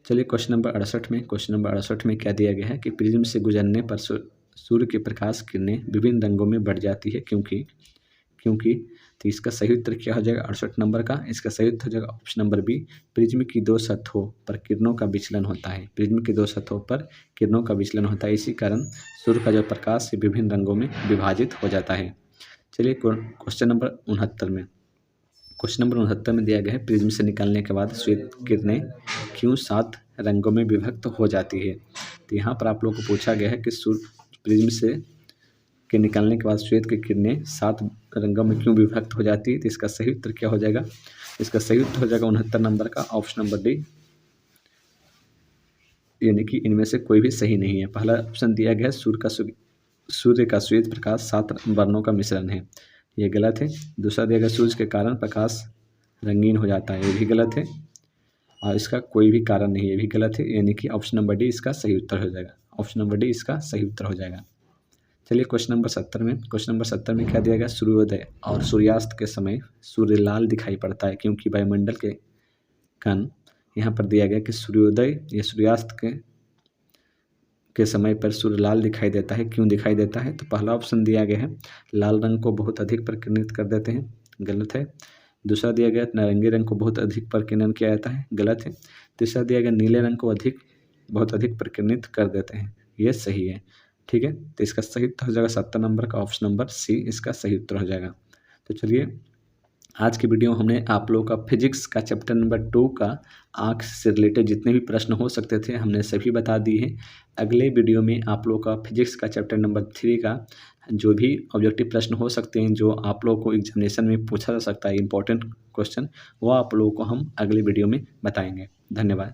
चलिए क्वेश्चन नंबर 68 में क्या दिया गया है कि प्रिज्म से गुजरने पर सूर्य के प्रकाश किरणें विभिन्न रंगों में बढ़ जाती है क्योंकि तो इसका सही उत्तर क्या हो जाएगा 68 नंबर का? इसका सही उत्तर हो जाएगा ऑप्शन नंबर बी, प्रिज्म की 2 सतहों पर किरणों का विचलन होता है। प्रिज्म की 2 सतहों पर किरणों का विचलन होता है, इसी कारण सूर्य का जो प्रकाश विभिन्न रंगों में विभाजित हो जाता है। चलिए क्वेश्चन नंबर 69 में दिया गया है प्रिज्म से निकलने के बाद श्वेत किरणें क्यों 7 रंगों में विभक्त हो जाती है। तो यहाँ पर आप लोगों को पूछा गया है कि प्रिज्म से के निकलने के बाद श्वेत की किरणें 7 रंगों में क्यों विभक्त हो जाती है। तो इसका सही उत्तर क्या हो जाएगा? इसका सही उत्तर हो जाएगा 69 नंबर का ऑप्शन नंबर डी, यानी कि इनमें से कोई भी सही नहीं है। पहला ऑप्शन दिया गया है सूर्य का श्वेत प्रकाश 7 वर्णों का मिश्रण है, ये गलत है। दूसरा दिया गया सूर्य के कारण प्रकाश रंगीन हो जाता है, ये भी गलत है। और इसका कोई भी कारण नहीं है, ये भी गलत है, यानी कि ऑप्शन नंबर डी इसका सही उत्तर हो जाएगा। ऑप्शन नंबर डी इसका सही उत्तर हो जाएगा। चलिए क्वेश्चन नंबर 70 में क्या दिया गया? सूर्योदय और सूर्यास्त के समय सूर्य लाल दिखाई पड़ता है क्योंकि वायुमंडल के कण, यहाँ पर दिया गया कि सूर्योदय या सूर्यास्त के समय पर सूर्य लाल दिखाई देता है, क्यों दिखाई देता है? तो पहला ऑप्शन दिया गया है लाल रंग को बहुत अधिक प्रकीर्णित कर देते हैं, गलत है। दूसरा दिया गया नारंगी रंग को बहुत अधिक प्रकीर्णन किया जाता है, गलत है। तीसरा दिया गया नीले रंग को बहुत अधिक प्रकीर्णित कर देते हैं, ये सही है। ठीक है, तो इसका सही उत्तर हो जाएगा 70 नंबर का ऑप्शन नंबर सी इसका सही उत्तर हो जाएगा। तो चलिए आज की वीडियो हमने आप लोगों का फिजिक्स का चैप्टर नंबर 2 का आँख से रिलेटेड जितने भी प्रश्न हो सकते थे हमने सभी बता दिए हैं। अगले वीडियो में आप लोगों का फिजिक्स का चैप्टर नंबर 3 का जो भी ऑब्जेक्टिव प्रश्न हो सकते हैं, जो आप लोगों को एग्जामिनेशन में पूछा जा सकता है इंपॉर्टेंट क्वेश्चन, वो आप लोगों को हम अगले वीडियो में बताएंगे। धन्यवाद।